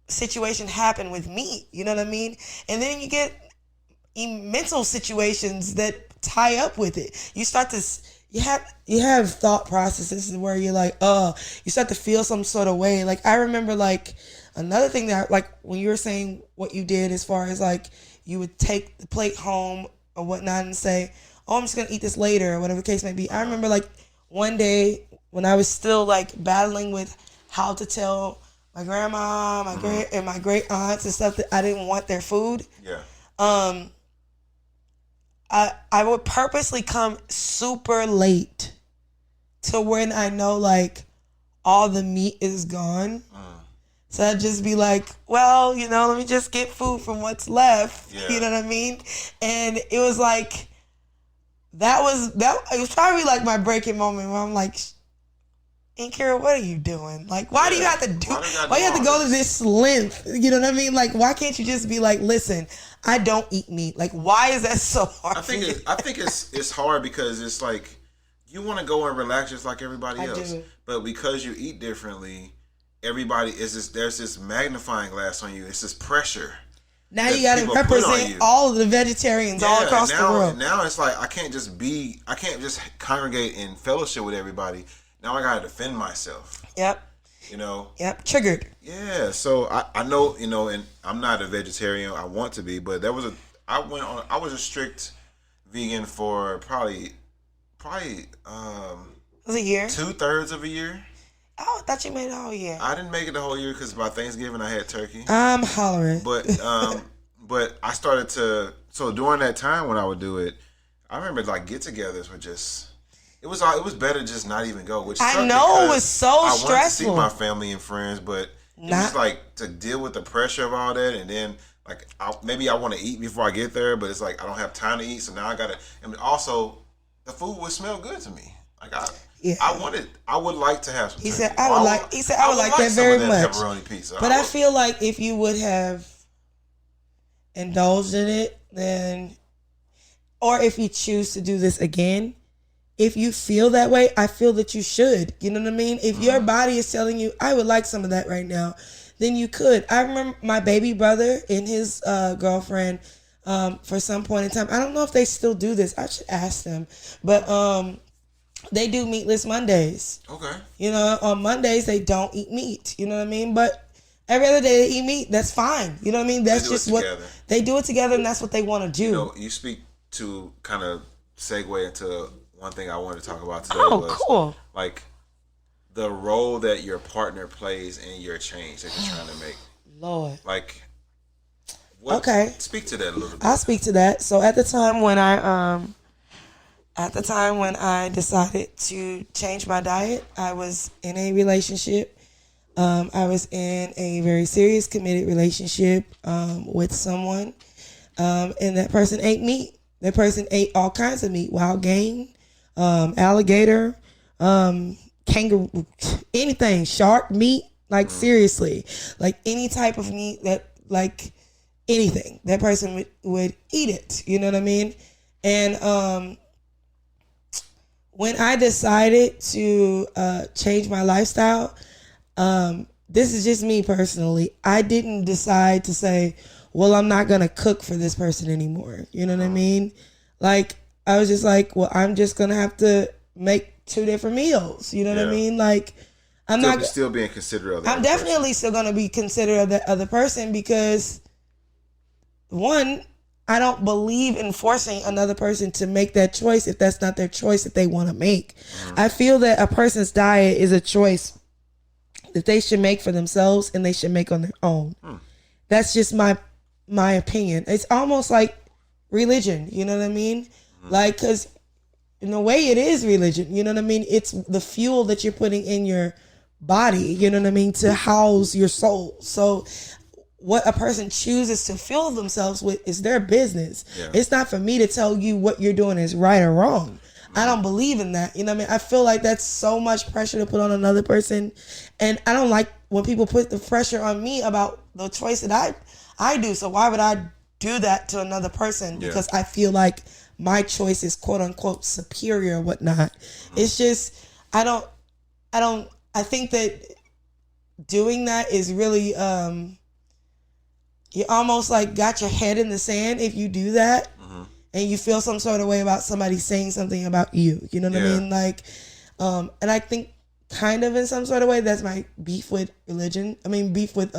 situation happen with meat. You know what I mean? And then you get mental situations that tie up with it. You start to... You have thought processes where you're like, you start to feel some sort of way. Like I remember, like another thing that, like when you were saying what you did as far as like you would take the plate home or whatnot and say, I'm just gonna eat this later or whatever the case may be. I remember like one day when I was still like battling with how to tell my grandma, my great aunts and stuff that I didn't want their food. Yeah. I would purposely come super late to when I know like all the meat is gone. So I'd just be like, well, let me just get food from what's left. Yeah. You know what I mean? And it was like it was probably like my breaking moment where I'm like, Nkiru, what are you doing? Like, why do you have to why you have to go to this length? You know what I mean? Like, why can't you just be like, listen, I don't eat meat. Like, why is that so hard? I think it's hard because it's like you want to go and relax just like everybody else, but because you eat differently, everybody there's this magnifying glass on you. It's this pressure. Now you got to represent all of the vegetarians all across the world. Now it's like I can't just congregate in fellowship with everybody. Now I gotta defend myself. Yep. You know. Yep. Triggered. Yeah. So I know, and I'm not a vegetarian. I want to be, but I was a strict vegan for probably it was a year. 2/3 of a year. Oh, I thought you made it the whole year. I didn't make it the whole year because by Thanksgiving I had turkey. I'm hollering. But I started to. So during that time when I would do it, I remember like get-togethers were just. It was better just not even go. Which I know it was so stressful. I wanted to see my family and friends, but it was like to deal with the pressure of all that, and then like maybe I want to eat before I get there, but it's like I don't have time to eat, so now I gotta. And also, the food would smell good to me. Like I would like to have some. He said I would like that very much. Pepperoni pizza. But I feel like if you would have indulged in it, then, or if you choose to do this again. If you feel that way, I feel that you should. You know what I mean? If your body is telling you, I would like some of that right now, then you could. I remember my baby brother and his girlfriend for some point in time. I don't know if they still do this. I should ask them. But they do meatless Mondays. Okay. You know, on Mondays, they don't eat meat. You know what I mean? But every other day they eat meat. That's fine. You know what I mean? That's just what they do it together, and that's what they want to do. You know, you speak to kind of segue into one thing I wanted to talk about today was cool. Like the role that your partner plays in your change that you're trying to make. Lord. Like speak to that a little bit. I'll speak to that. So at the time when I decided to change my diet, I was in a relationship. I was in a very serious, committed relationship with someone, and that person ate meat. That person ate all kinds of meat, wild game, alligator, kangaroo, anything, shark meat, like seriously, like any type of meat that, like anything, that person would eat it. You know what I mean? And when I decided to change my lifestyle, this is just me personally. I didn't decide to say, well, I'm not going to cook for this person anymore. You know what I mean? Like, I was just like, well, I'm just going to have to make 2 different meals. You know what I mean? Like, I'm still being considerate of that. I'm definitely still going to be considerate of that other person because, one, I don't believe in forcing another person to make that choice if that's not their choice that they want to make. I feel that a person's diet is a choice that they should make for themselves and they should make on their own. That's just my opinion. It's almost like religion, you know what I mean? Like, because in a way it is religion, you know what I mean? It's the fuel that you're putting in your body, you know what I mean, to house your soul. So what a person chooses to fuel themselves with is their business. It's not for me to tell you what you're doing is right or wrong. I don't believe in that. You know what I mean? I feel like that's so much pressure to put on another person. And I don't like when people put the pressure on me about the choice that I do. So why would I do that to another person? Because I feel like my choice is quote unquote superior or whatnot. It's just, I think that doing that is really, you almost like got your head in the sand if you do that. And you feel some sort of way about somebody saying something about you. You know what I mean? Like, and I think kind of in some sort of way, that's my beef with religion. I mean, beef with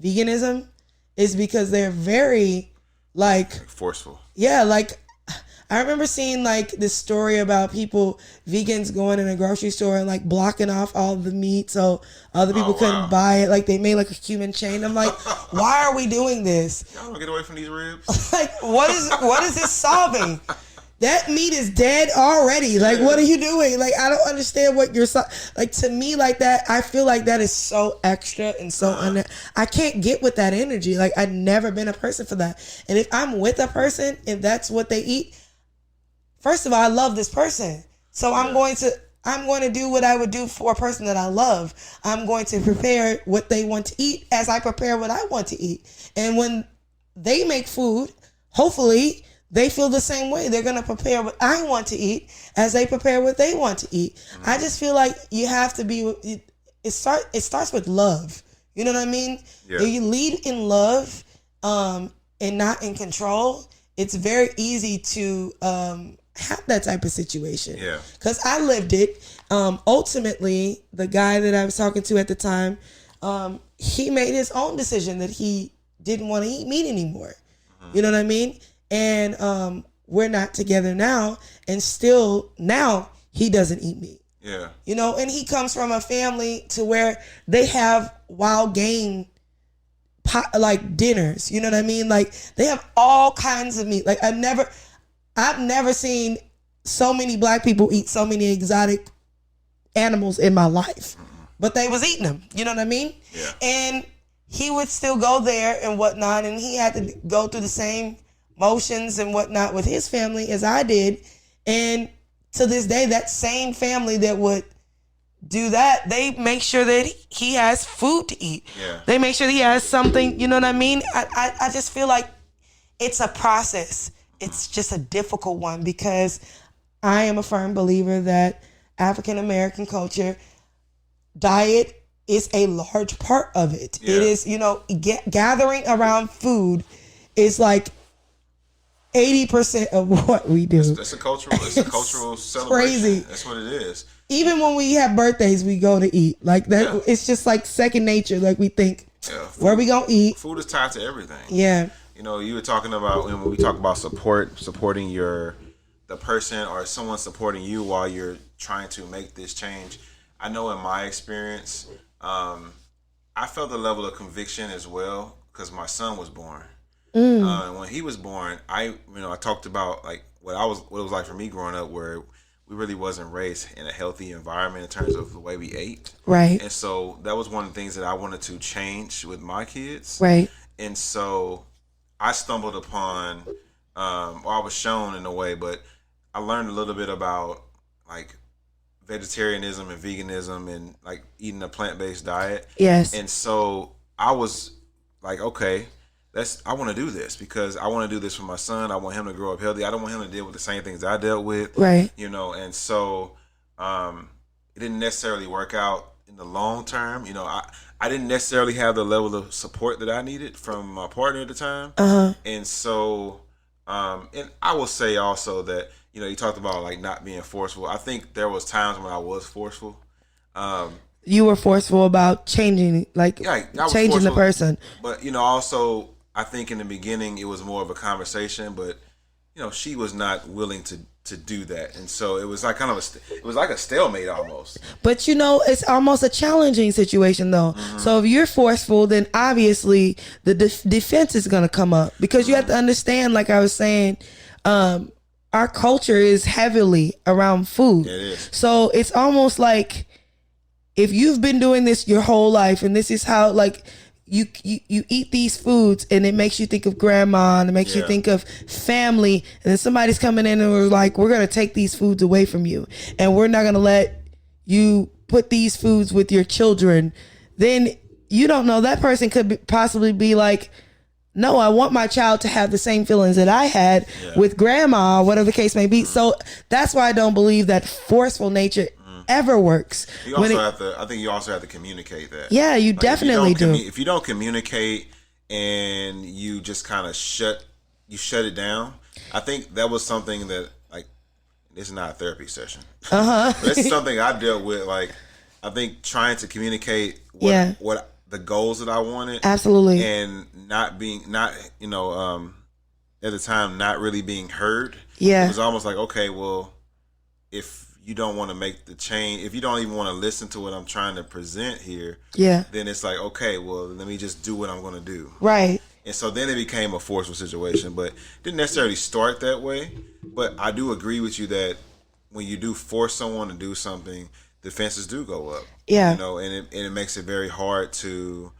veganism is because they're very like forceful. Yeah. Like I remember seeing like this story about vegans going in a grocery store and like blocking off all the meat so other people couldn't buy it. Like they made like a human chain. I'm like, why are we doing this? Y'all don't get away from these ribs. Like, what is this solving? That meat is dead already. Like, what are you doing? Like, I don't understand what you're like. To me, like that, I feel like that is so extra and so I can't get with that energy. Like, I've never been a person for that. And if I'm with a person, if that's what they eat, first of all, I love this person. So I'm going to do what I would do for a person that I love. I'm going to prepare what they want to eat as I prepare what I want to eat. And when they make food, hopefully they feel the same way. They're going to prepare what I want to eat as they prepare what they want to eat. Mm-hmm. I just feel like you have to be, it starts with love. You know what I mean? Yeah. If you lead in love and not in control, it's very easy to have that type of situation. Yeah. Because I lived it. Ultimately, the guy that I was talking to at the time, he made his own decision that he didn't want to eat meat anymore. Mm-hmm. You know what I mean? And we're not together now. And still now he doesn't eat meat. Yeah. You know, and he comes from a family to where they have wild game like dinners. You know what I mean? Like they have all kinds of meat. Like I've never seen so many black people eat so many exotic animals in my life. But they was eating them. You know what I mean? Yeah. And he would still go there and whatnot, and he had to go through the same motions and whatnot with his family as I did. And to this day, that same family that would do that, they make sure that he has food to eat. Yeah. They make sure that he has something, you know what I mean? I just feel like it's a process. It's just a difficult one because I am a firm believer that African American culture, diet is a large part of it. Yeah. It is, you know, gathering around food is like 80% of what we do. It's a cultural celebration. Crazy. That's what it is. Even when we have birthdays, we go to eat. Like that, yeah. It's just like second nature. Like we think, where we gonna eat? Food is tied to everything. Yeah. You know, you were talking about when we talk about supporting the person or someone supporting you while you're trying to make this change. I know in my experience, I felt a level of conviction as well because my son was born. And when he was born, I talked about like what it was like for me growing up, where we really wasn't raised in a healthy environment in terms of the way we ate. Right. And so that was one of the things that I wanted to change with my kids. Right. And so I stumbled upon, I was shown in a way, but I learned a little bit about like vegetarianism and veganism and like eating a plant-based diet. Yes. And so I was like, okay, I want to do this because I want to do this for my son. I want him to grow up healthy. I don't want him to deal with the same things I dealt with. Right. You know, and so it didn't necessarily work out in the long term. You know, I didn't necessarily have the level of support that I needed from my partner at the time. Uh-huh. And so, and I will say also that, you know, you talked about like not being forceful. I think there was times when I was forceful. You were forceful about changing, like changing the person. But, you know, also I think in the beginning it was more of a conversation, but, you know, she was not willing to do that. And so it was like it was like a stalemate almost. But, you know, it's almost a challenging situation though. Mm-hmm. So if you're forceful, then obviously the defense is going to come up because you have to understand, like I was saying, our culture is heavily around food. Yeah, it is. So it's almost like if you've been doing this your whole life and this is how like you eat these foods and it makes you think of grandma and it makes you think of family, and then somebody's coming in and we're like, we're going to take these foods away from you and we're not going to let you put these foods with your children, then you don't know, that person could possibly be like, no, I want my child to have the same feelings that I had with grandma, whatever the case may be. So that's why I don't believe that forceful nature ever works. I think you also have to communicate that. Yeah, you definitely do. If you don't communicate and you just kind of shut it down, I think that was something that, like, this is not a therapy session. This is something I dealt with. Like, I think trying to communicate what the goals that I wanted, absolutely, and not at the time not really being heard. Yeah, it was almost like, okay, well, if you don't want to make the change, if you don't even want to listen to what I'm trying to present here, then it's like, okay, well, let me just do what I'm going to do. Right. And so then it became a forceful situation, but didn't necessarily start that way. But I do agree with you that when you do force someone to do something, defenses do go up. Yeah. You know, and it makes it very hard to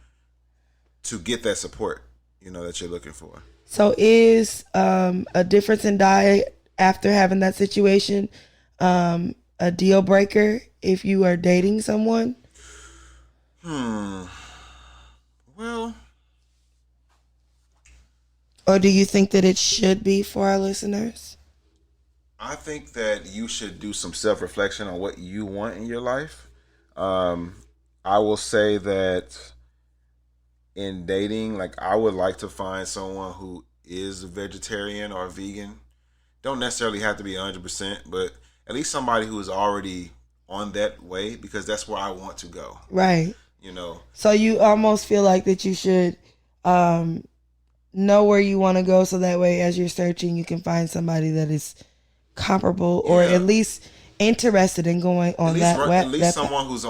get that support, you know, that you're looking for. So is a difference in diet after having that situation a deal breaker if you are dating someone? Well, Or do you think that it should be for our listeners? I think that you should do some self-reflection on what you want in your life. I will say that in dating, like I would like to find someone who is a vegetarian or a vegan. Don't necessarily have to be 100%, but at least somebody who is already on that way, because that's where I want to go. Right. You know. So you almost feel like that you should know where you want to go, so that way as you're searching you can find somebody that is comparable or at least interested in going on that way. At least someone who's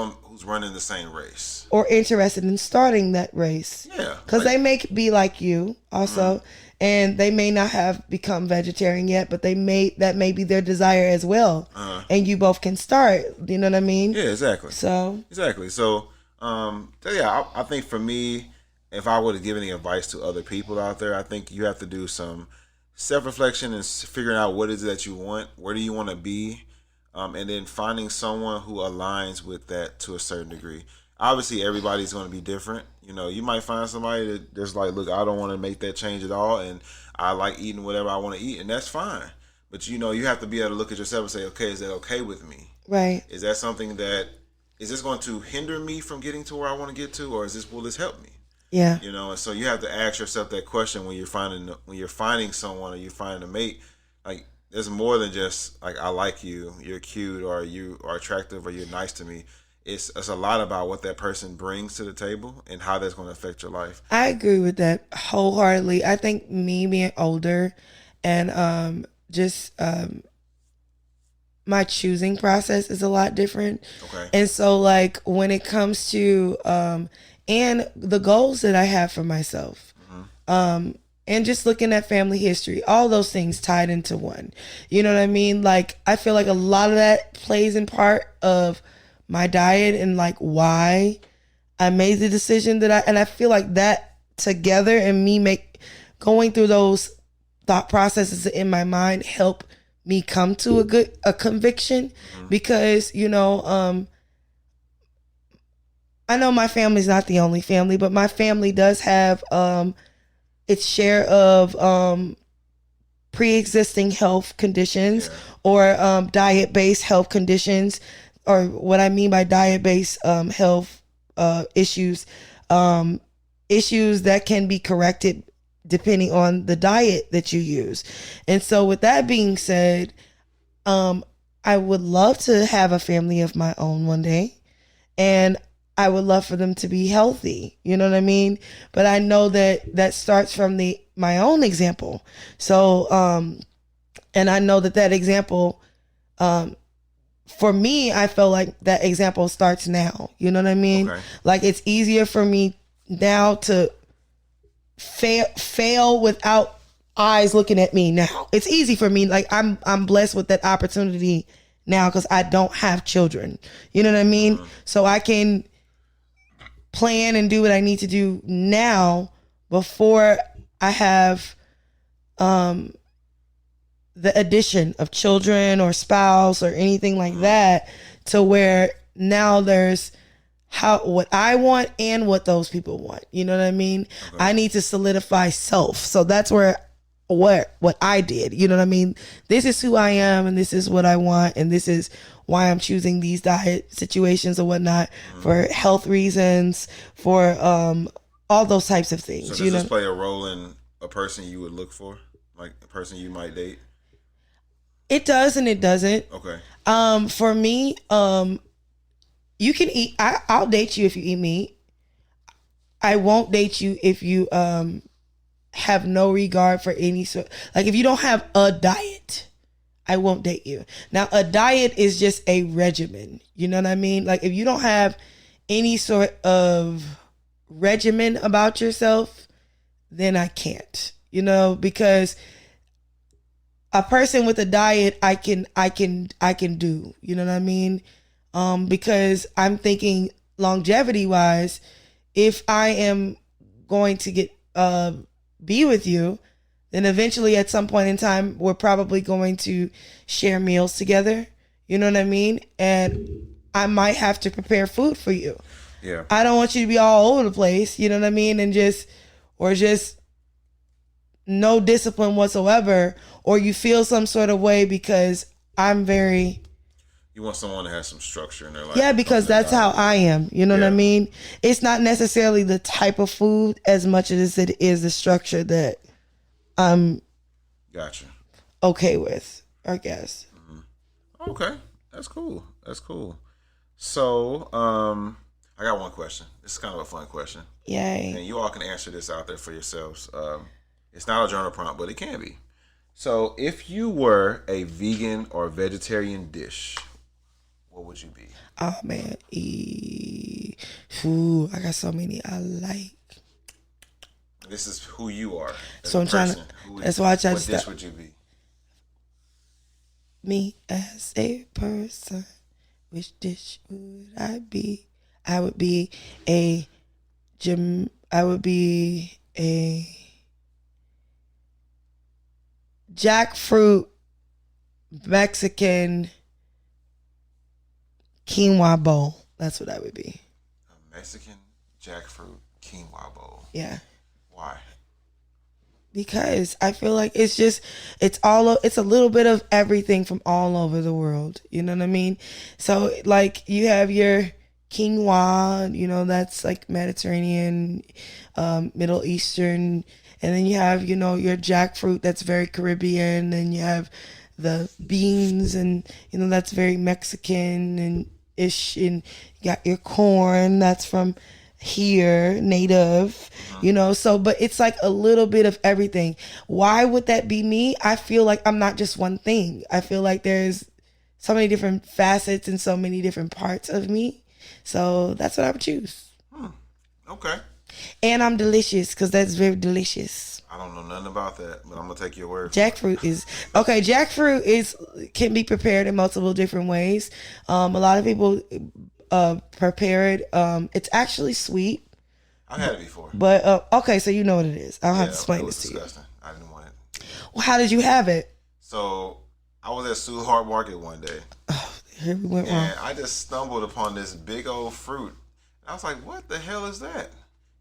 running the same race. Or interested in starting that race. Yeah. Because they may be like you also. And they may not have become vegetarian yet, but that may be their desire as well. And you both can start. You know what I mean? Yeah, exactly. Exactly. So, I think for me, if I were to give any advice to other people out there, I think you have to do some self-reflection and figuring out what is it that you want, where do you want to be, and then finding someone who aligns with that to a certain degree. Obviously, everybody's going to be different. You know, you might find somebody that's like, look, I don't want to make that change at all, and I like eating whatever I want to eat, and that's fine. But, you know, you have to be able to look at yourself and say, okay, is that okay with me? Right. Is that something is this going to hinder me from getting to where I want to get to, or will this help me? Yeah. You know, and so you have to ask yourself that question when you're finding someone or you're finding a mate. Like, there's more than just like, I like you, you're cute, or you are attractive, or you're nice to me. It's a lot about what that person brings to the table and how that's going to affect your life. I agree with that wholeheartedly. I think me being older and my choosing process is a lot different. Okay. And so like when it comes to and the goals that I have for myself, and just looking at family history, all those things tied into one. You know what I mean? Like I feel like a lot of that plays in part of my diet and like why I made the decision and I feel like that together and me going through those thought processes in my mind help me come to a conviction, because, you know, I know my family's not the only family, but my family does have its share of pre-existing health conditions or diet-based health conditions. Or what I mean by diet-based health issues that can be corrected depending on the diet that you use. And so with that being said, I would love to have a family of my own one day. And I would love for them to be healthy. You know what I mean? But I know that starts from my own example. So, and I know that example, for me, I feel like that example starts now. You know what I mean? Okay. Like it's easier for me now to fail without eyes looking at me now. It's easy for me. Like I'm blessed with that opportunity now because I don't have children. You know what I mean? So I can plan and do what I need to do now before I have the addition of children or spouse or anything like that, to where now there's what I want and what those people want. You know what I mean? Okay. I need to solidify self. So that's where what I did. You know what I mean? This is who I am and this is what I want and this is why I'm choosing these diet situations or whatnot, for health reasons, for all those types of things. So does this play a role in a person you would look for? Like a person you might date? It does and it doesn't. Okay. For me, you can eat. I'll date you if you eat meat. I won't date you if you have no regard for any sort. Like if you don't have a diet, I won't date you. Now a diet is just a regimen. You know what I mean? Like if you don't have any sort of regimen about yourself, then I can't. You know, because a person with a diet, I can do, you know what I mean? Because I'm thinking longevity wise, if I am going to be with you, then eventually at some point in time, we're probably going to share meals together. You know what I mean? And I might have to prepare food for you. Yeah. I don't want you to be all over the place. You know what I mean? And just no discipline whatsoever, or you feel some sort of way because I'm very... You want someone to have some structure in their life. Yeah, because that's how I am. You know what I mean? It's not necessarily the type of food as much as it is the structure that I'm okay with, I guess. Mm-hmm. Okay. That's cool. So, I got one question. This is kind of a fun question. Yay. And you all can answer this out there for yourselves. It's not a journal prompt, but it can be. So, if you were a vegan or vegetarian dish, what would you be? Oh man, Ooh, I got so many I like. This is who you are. So I'm trying to. That's why I try to. What dish would you be? Me as a person, which dish would I be? I would be a jackfruit Mexican quinoa bowl. That's what I would be. A Mexican jackfruit quinoa bowl. Yeah. Why? Because I feel like it's a little bit of everything from all over the world. You know what I mean? So like you have your quinoa, you know, that's like Mediterranean, Middle Eastern, and then you have, you know, your jackfruit that's very Caribbean, and you have the beans, and you know that's very Mexican and ish, and you got your corn that's from here, native, you know. So but it's like a little bit of everything. Why would that be me? I feel like I'm not just one thing. I feel like there's so many different facets and so many different parts of me. So that's what I would choose. Okay. And I'm delicious, because that's very delicious. I don't know nothing about that, but I'm gonna take your word. Jackfruit is okay. Jackfruit can be prepared in multiple different ways. A lot of people prepare it. It's actually sweet. I've had it before. But okay, so you know what it is. I don't have to explain this to disgusting. I didn't want it. Well, how did you have it? So I was at Sewhart Market one day. Oh, here we went wrong. And I just stumbled upon this big old fruit. And I was like, "What the hell is that?"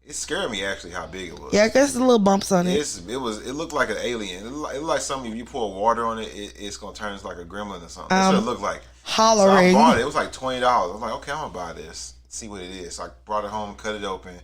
It scared me actually how big it was. Yeah, I guess the little bumps on it. It looked like an alien. It looked like something, if you pour water on it, it's gonna turn into like a gremlin or something. That's what it looked like. Hollering. So I bought it. It was like $20. I was like, okay, I'm gonna buy this. See what it is. So I brought it home, cut it open,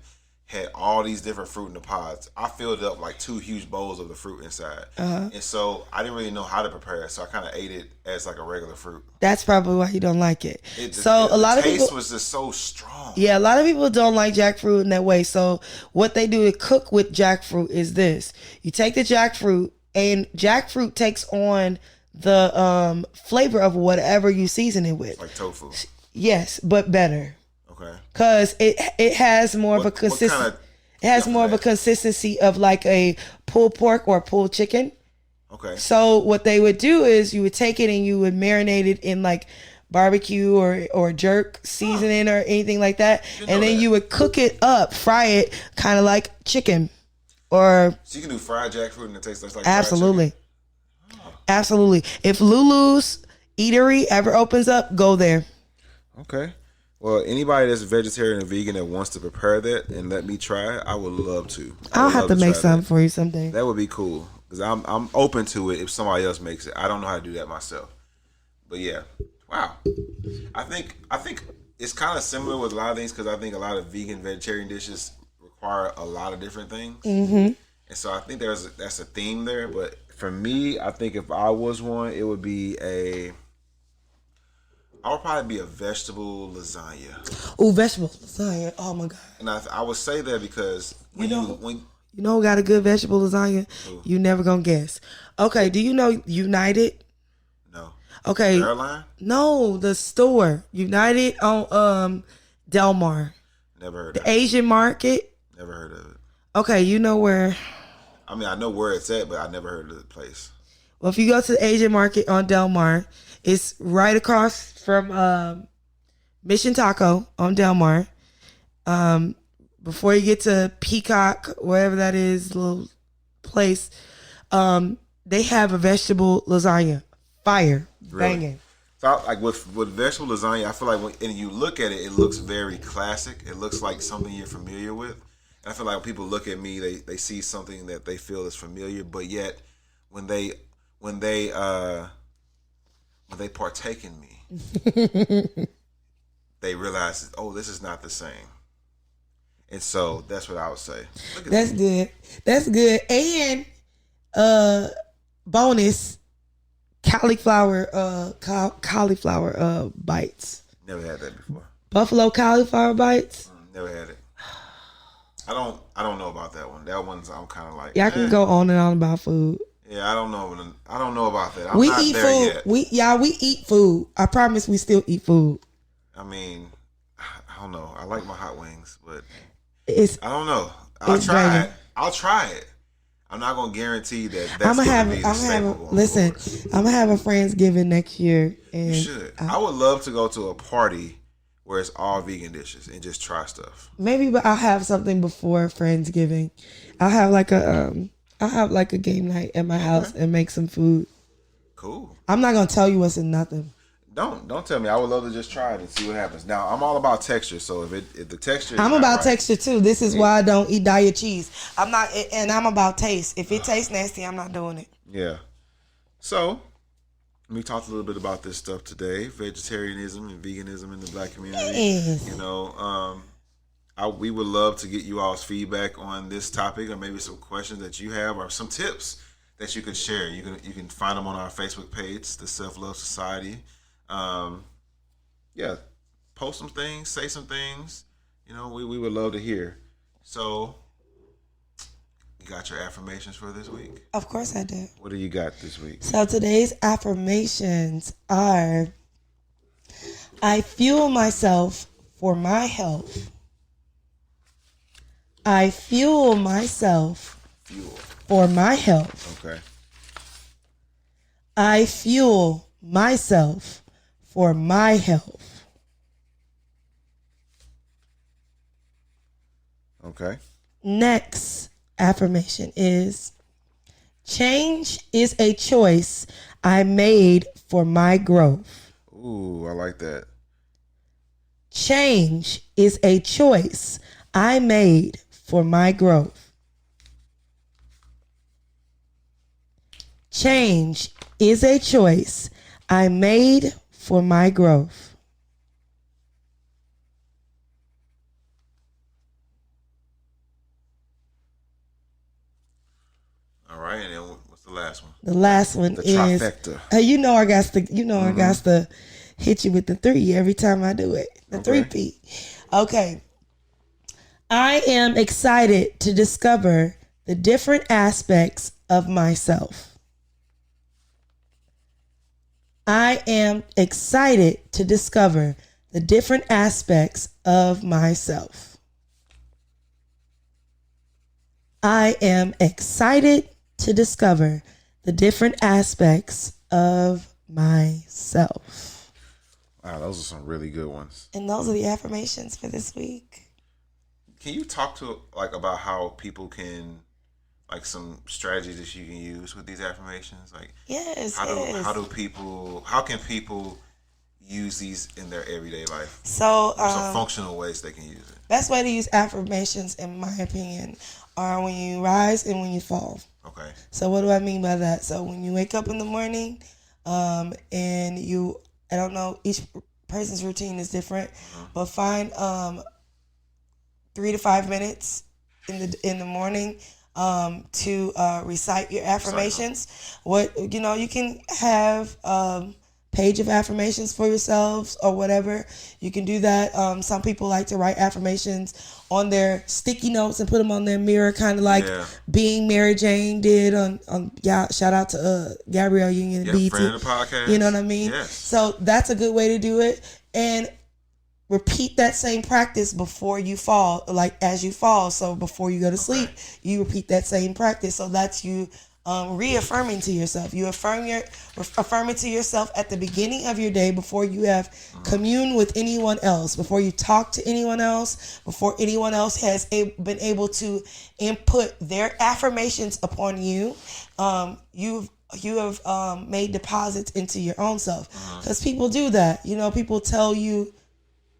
had all these different fruit in the pods. I filled up like 2 huge bowls of the fruit inside. And so I didn't really know how to prepare it, so I kind of ate it as like a regular fruit. That's probably why you don't like it. The taste was just so strong. Yeah, a lot of people don't like jackfruit in that way. So what they do to cook with jackfruit is this. You take the jackfruit, and jackfruit takes on the flavor of whatever you season it with. Like tofu. Yes, but better. Okay. Because it has more of a consistency. It has more of a consistency of like a pulled pork or pulled chicken. Okay. So what they would do is you would take it and you would marinate it in like barbecue or jerk seasoning or anything like that, and then you would cook it up, fry it, kind of like chicken. Or so you can do fried jackfruit and it tastes like absolutely, absolutely. If Lulu's Eatery ever opens up, go there. Okay. Well, anybody that's vegetarian and vegan that wants to prepare that and let me try it, I would love to. I'll have to make something for you someday. That would be cool, because I'm open to it if somebody else makes it. I don't know how to do that myself. But yeah, wow. I think it's kind of similar with a lot of things, because I think a lot of vegan vegetarian dishes require a lot of different things. And so I think that's a theme there. But for me, I think if I was one, it would be I would probably be a vegetable lasagna. Oh, vegetable lasagna! Oh my god! And I would say that because you know who got a good vegetable lasagna? You never gonna guess. Okay, do you know United? No. Okay. The airline? No, the store United on Del Mar. Never heard of it. The Asian market. Never heard of it. Okay, you know where? I mean, I know where it's at, but I never heard of the place. Well, if you go to the Asian market on Del Mar, it's right across from Mission Taco on Del Mar. Before you get to Peacock, wherever that is, little place, They have a vegetable lasagna. Fire. Really? Banging. So like with vegetable lasagna, I feel like and you look at it, it looks very classic. It looks like something you're familiar with. And I feel like when people look at me, they see something that they feel is familiar, but yet when they partake in me, they realize, oh, this is not the same. And so that's what I would say. That's good. That's good. And bonus cauliflower bites. Never had that before. Buffalo cauliflower bites. Never had it. I don't know about that one. That one's I'm kind of like. Y'all can go on and on about food. Yeah, I don't know about that. I'm we not eat there food. Yet. We eat food. I promise we still eat food. I mean, I don't know. I like my hot wings, but I don't know. I'll try it. I'm not gonna guarantee that that's gonna be the staple. Listen, I'm gonna have a Friendsgiving next year. And you should. I would love to go to a party where it's all vegan dishes and just try stuff. Maybe, but I'll have something before Friendsgiving. I'll have like a game night at my house and make some food. Cool. I'm not gonna tell you what's in nothing. Don't tell me. I would love to just try it and see what happens. Now I'm all about texture, so if the texture, I'm about texture too. This is why I don't eat diet cheese. I'm not, and I'm about taste. If it tastes nasty, I'm not doing it. Yeah. So we talked a little bit about this stuff today: vegetarianism and veganism in the Black community. Yes. You know, we would love to get you all's feedback on this topic, or maybe some questions that you have, or some tips that you could share. You can find them on our Facebook page, the Self Love Society. Yeah, post some things, say some things. You know, we would love to hear. So, you got your affirmations for this week? Of course I do. What do you got this week? So today's affirmations are: I fuel myself for my health. I fuel myself for my health. Okay. I fuel myself for my health. Okay. Next affirmation is: change is a choice I made for my growth. Ooh, I like that. Change is a choice I made for my growth. Change is a choice I made for my growth. All right, and then what's the last one? The last one The is trifecta. I got to hit you with the 3 every time I do it. The Okay. 3P. Okay. I am excited to discover the different aspects of myself. I am excited to discover the different aspects of myself. I am excited to discover the different aspects of myself. Wow, those are some really good ones. And those are the affirmations for this week. Can you talk to about how people can, some strategies that you can use with these affirmations? Yes. How can people use these in their everyday life? So some functional ways they can use it. Best way to use affirmations, in my opinion, are when you rise and when you fall. Okay. So what do I mean by that? So when you wake up in the morning, and I don't know, each person's routine is different, but find 3 to 5 minutes in the morning to recite your affirmations. You can have page of affirmations for yourselves or whatever. You can do that. Some people like to write affirmations on their sticky notes and put them on their mirror, kind of like Being Mary Jane did on shout out to Gabrielle Union and friend of the podcast. You know what I mean? Yes. So that's a good way to do it. And repeat that same practice before you fall, as you fall. So before you go to sleep, you repeat that same practice. So that's you reaffirming to yourself. You affirm it to yourself at the beginning of your day before you have commune with anyone else, before you talk to anyone else, before anyone else has been able to input their affirmations upon you. You have made deposits into your own self, because people do that. You know, people tell you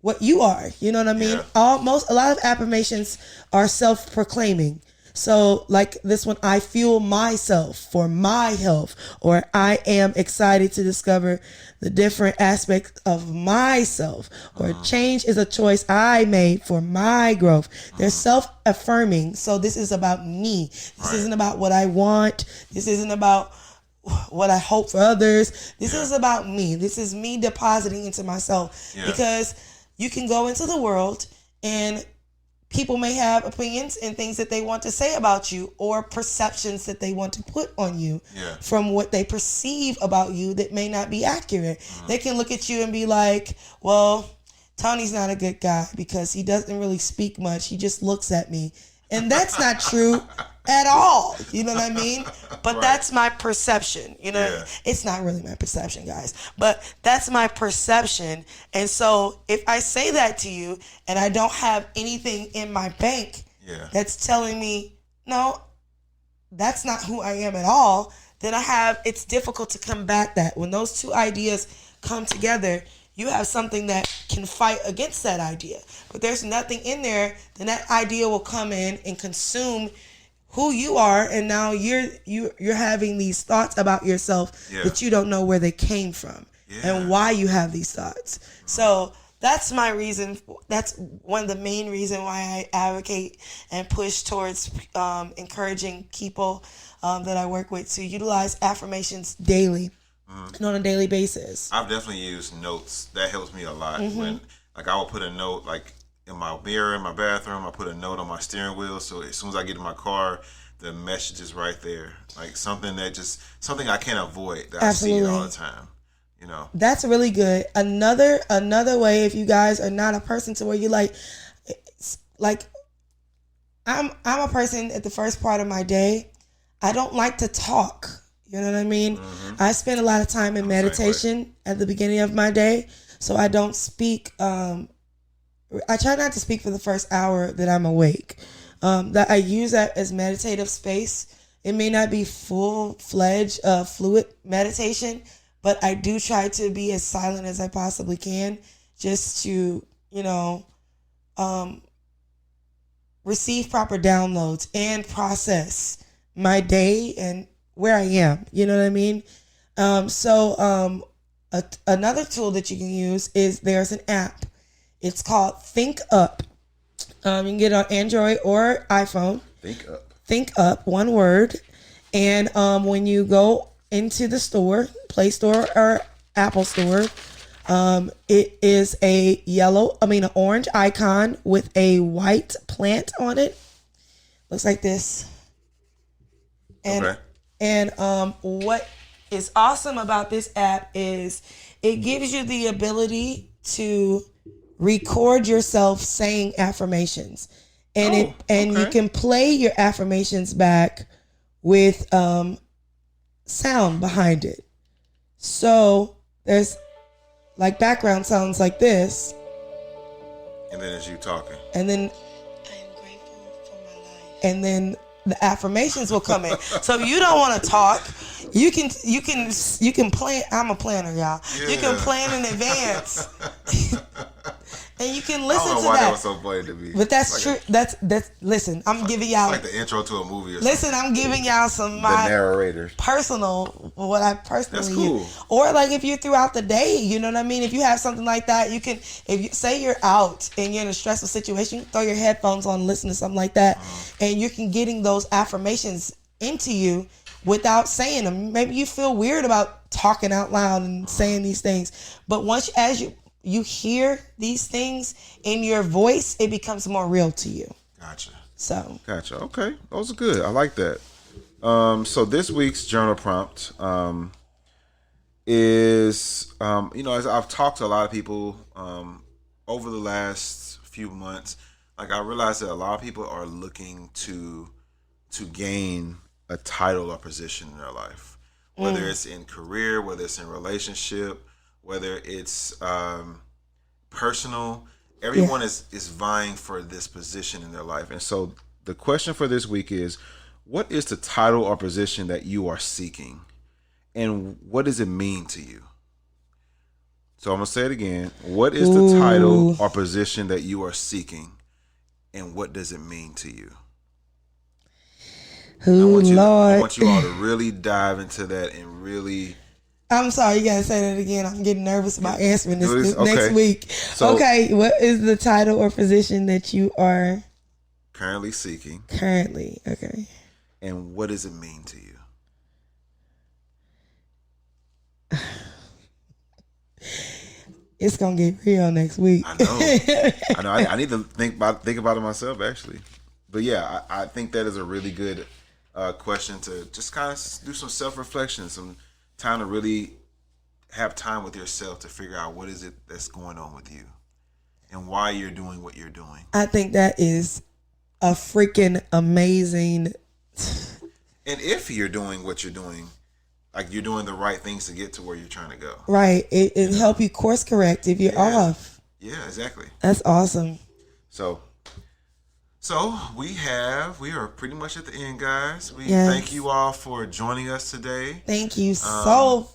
what you are. You know what I mean? Yeah. A lot of affirmations are self-proclaiming. So like this one, I fuel myself for my health, or I am excited to discover the different aspects of myself, or change is a choice I made for my growth. They're self-affirming. So this is about me. This isn't about what I want. This isn't about what I hope for others. This is about me. This is me depositing into myself, because you can go into the world and people may have opinions and things that they want to say about you, or perceptions that they want to put on you from what they perceive about you that may not be accurate. They can look at you and be like, well, Tony's not a good guy because he doesn't really speak much. He just looks at me. And that's not true at all. You know what I mean? But that's my perception. You know, it's not really my perception, guys, but that's my perception. And so if I say that to you and I don't have anything in my bank that's telling me, no, that's not who I am at all, then it's difficult to combat that. When those two ideas come together, you have something that can fight against that idea. But there's nothing in there, then that idea will come in and consume who you are, and now you're having these thoughts about yourself that you don't know where they came from and why you have these thoughts. So that's my reason. That's one of the main reasons why I advocate and push towards encouraging people that I work with to utilize affirmations daily. And on a daily basis. I've definitely used notes. That helps me a lot. When like I will put a note like in my mirror in my bathroom. I put a note on my steering wheel, so as soon as I get in my car, the message is right there. Like something I can't avoid. That Absolutely. I see it all the time. You know. That's really good. Another way, if you guys are not a person to where you like I'm a person at the first part of my day, I don't like to talk. You know what I mean? I spend a lot of time in meditation at the beginning of my day, so I don't speak. I try not to speak for the first hour that I'm awake. That I use that as meditative space. It may not be full-fledged, fluid meditation, but I do try to be as silent as I possibly can, just to, receive proper downloads and process my day and where I am. You know what I mean? Another tool that you can use is there's an app. It's called Think Up. You can get it on Android or iPhone. Think Up, one word. And when you go into the store, Play Store or Apple Store, it is an orange icon with a white plant on it. Looks like this. And what is awesome about this app is it gives you the ability to record yourself saying affirmations, and you can play your affirmations back with sound behind it. So there's like background sounds like this, and then as you talking, and then I am grateful for my life, and then the affirmations will come in. So if you don't want to talk, you can plan. I'm a planner, y'all. Yeah. You can plan in advance. And you can listen to that. I don't know why that was so funny to me. But that's true. That's listen, I'm giving y'all like the intro to a movie or something. Listen, I'm giving y'all some the narrator. What I personally That's cool. use. Or like if you're throughout the day, you know what I mean? If you have something like that, you can, if you say you're out and you're in a stressful situation, you can throw your headphones on, listen to something like that, and you can getting those affirmations into you without saying them. Maybe you feel weird about talking out loud and saying these things, but as you hear these things in your voice, it becomes more real to you. Gotcha. Okay. Those are good. I like that. So this week's journal prompt is, as I've talked to a lot of people over the last few months, like I realized that a lot of people are looking to gain a title or position in their life, whether it's in career, whether it's in relationship, whether it's personal. Everyone is vying for this position in their life. And so the question for this week is, what is the title or position that you are seeking? And what does it mean to you? So I'm going to say it again. What is the title or position that you are seeking? And what does it mean to you? I want you all to really dive into that and really... I'm sorry, you gotta say that again. I'm getting nervous about answering this next week. So, okay, what is the title or position that you are currently seeking? Currently, okay. And what does it mean to you? It's gonna get real next week. I know. I need to think about it myself, actually. But yeah, I think that is a really good question to just kind of do some self-reflection, some time to really have time with yourself to figure out what is it that's going on with you and why you're doing what you're doing. I think that is a freaking amazing. And if you're doing what you're doing, like you're doing the right things to get to where you're trying to go. Right. It help you course correct if you're off. Yeah, exactly. That's awesome. So we are pretty much at the end, guys. We thank you all for joining us today. Thank you so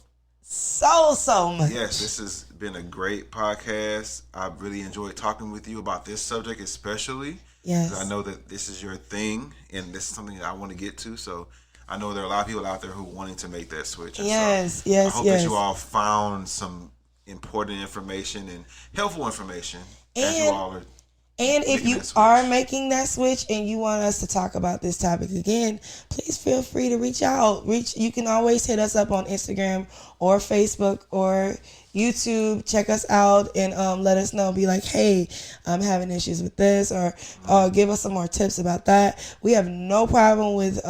much. Yes, this has been a great podcast. I really enjoyed talking with you about this subject, especially. Yes. I know that this is your thing, and this is something that I want to get to. So I know there are a lot of people out there who are wanting to make that switch. And yes. I hope that you all found some important information and helpful information as you all are. And if you are making that switch and you want us to talk about this topic again, please feel free to reach out. You can always hit us up on Instagram or Facebook or YouTube. Check us out and let us know. Be like, hey, I'm having issues with this, or give us some more tips about that. We have no problem with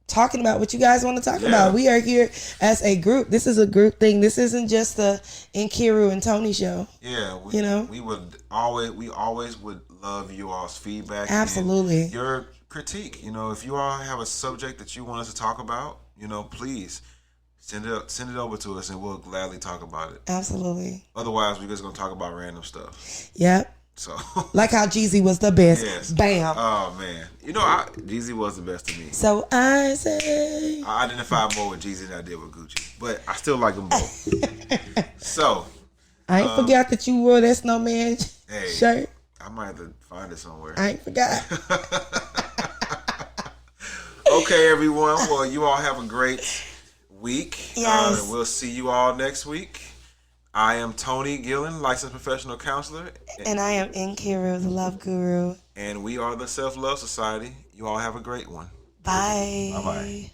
talking about what you guys want to talk about. We are here as a group. This is a group thing. This isn't just the Nkiru and Tony show. Yeah, we always would love you all's feedback. Absolutely. And your critique. If you all have a subject that you want us to talk about, please send it over to us and we'll gladly talk about it. Absolutely. Otherwise, we're just gonna talk about random stuff. Yep. So like how Jeezy was the best. Yes. Bam. Oh man. Jeezy was the best to me. So I say I identify more with Jeezy than I did with Gucci. But I still like them both. So I ain't forgot that you wore that snowman shirt. I might have to find it somewhere. I ain't forgot. Okay, everyone. Well, you all have a great week. Yes. We'll see you all next week. I am Tony Gillen, licensed professional counselor. And I am Nkiru, the love guru. And we are the Self-Love Society. You all have a great one. Bye. Bye-bye.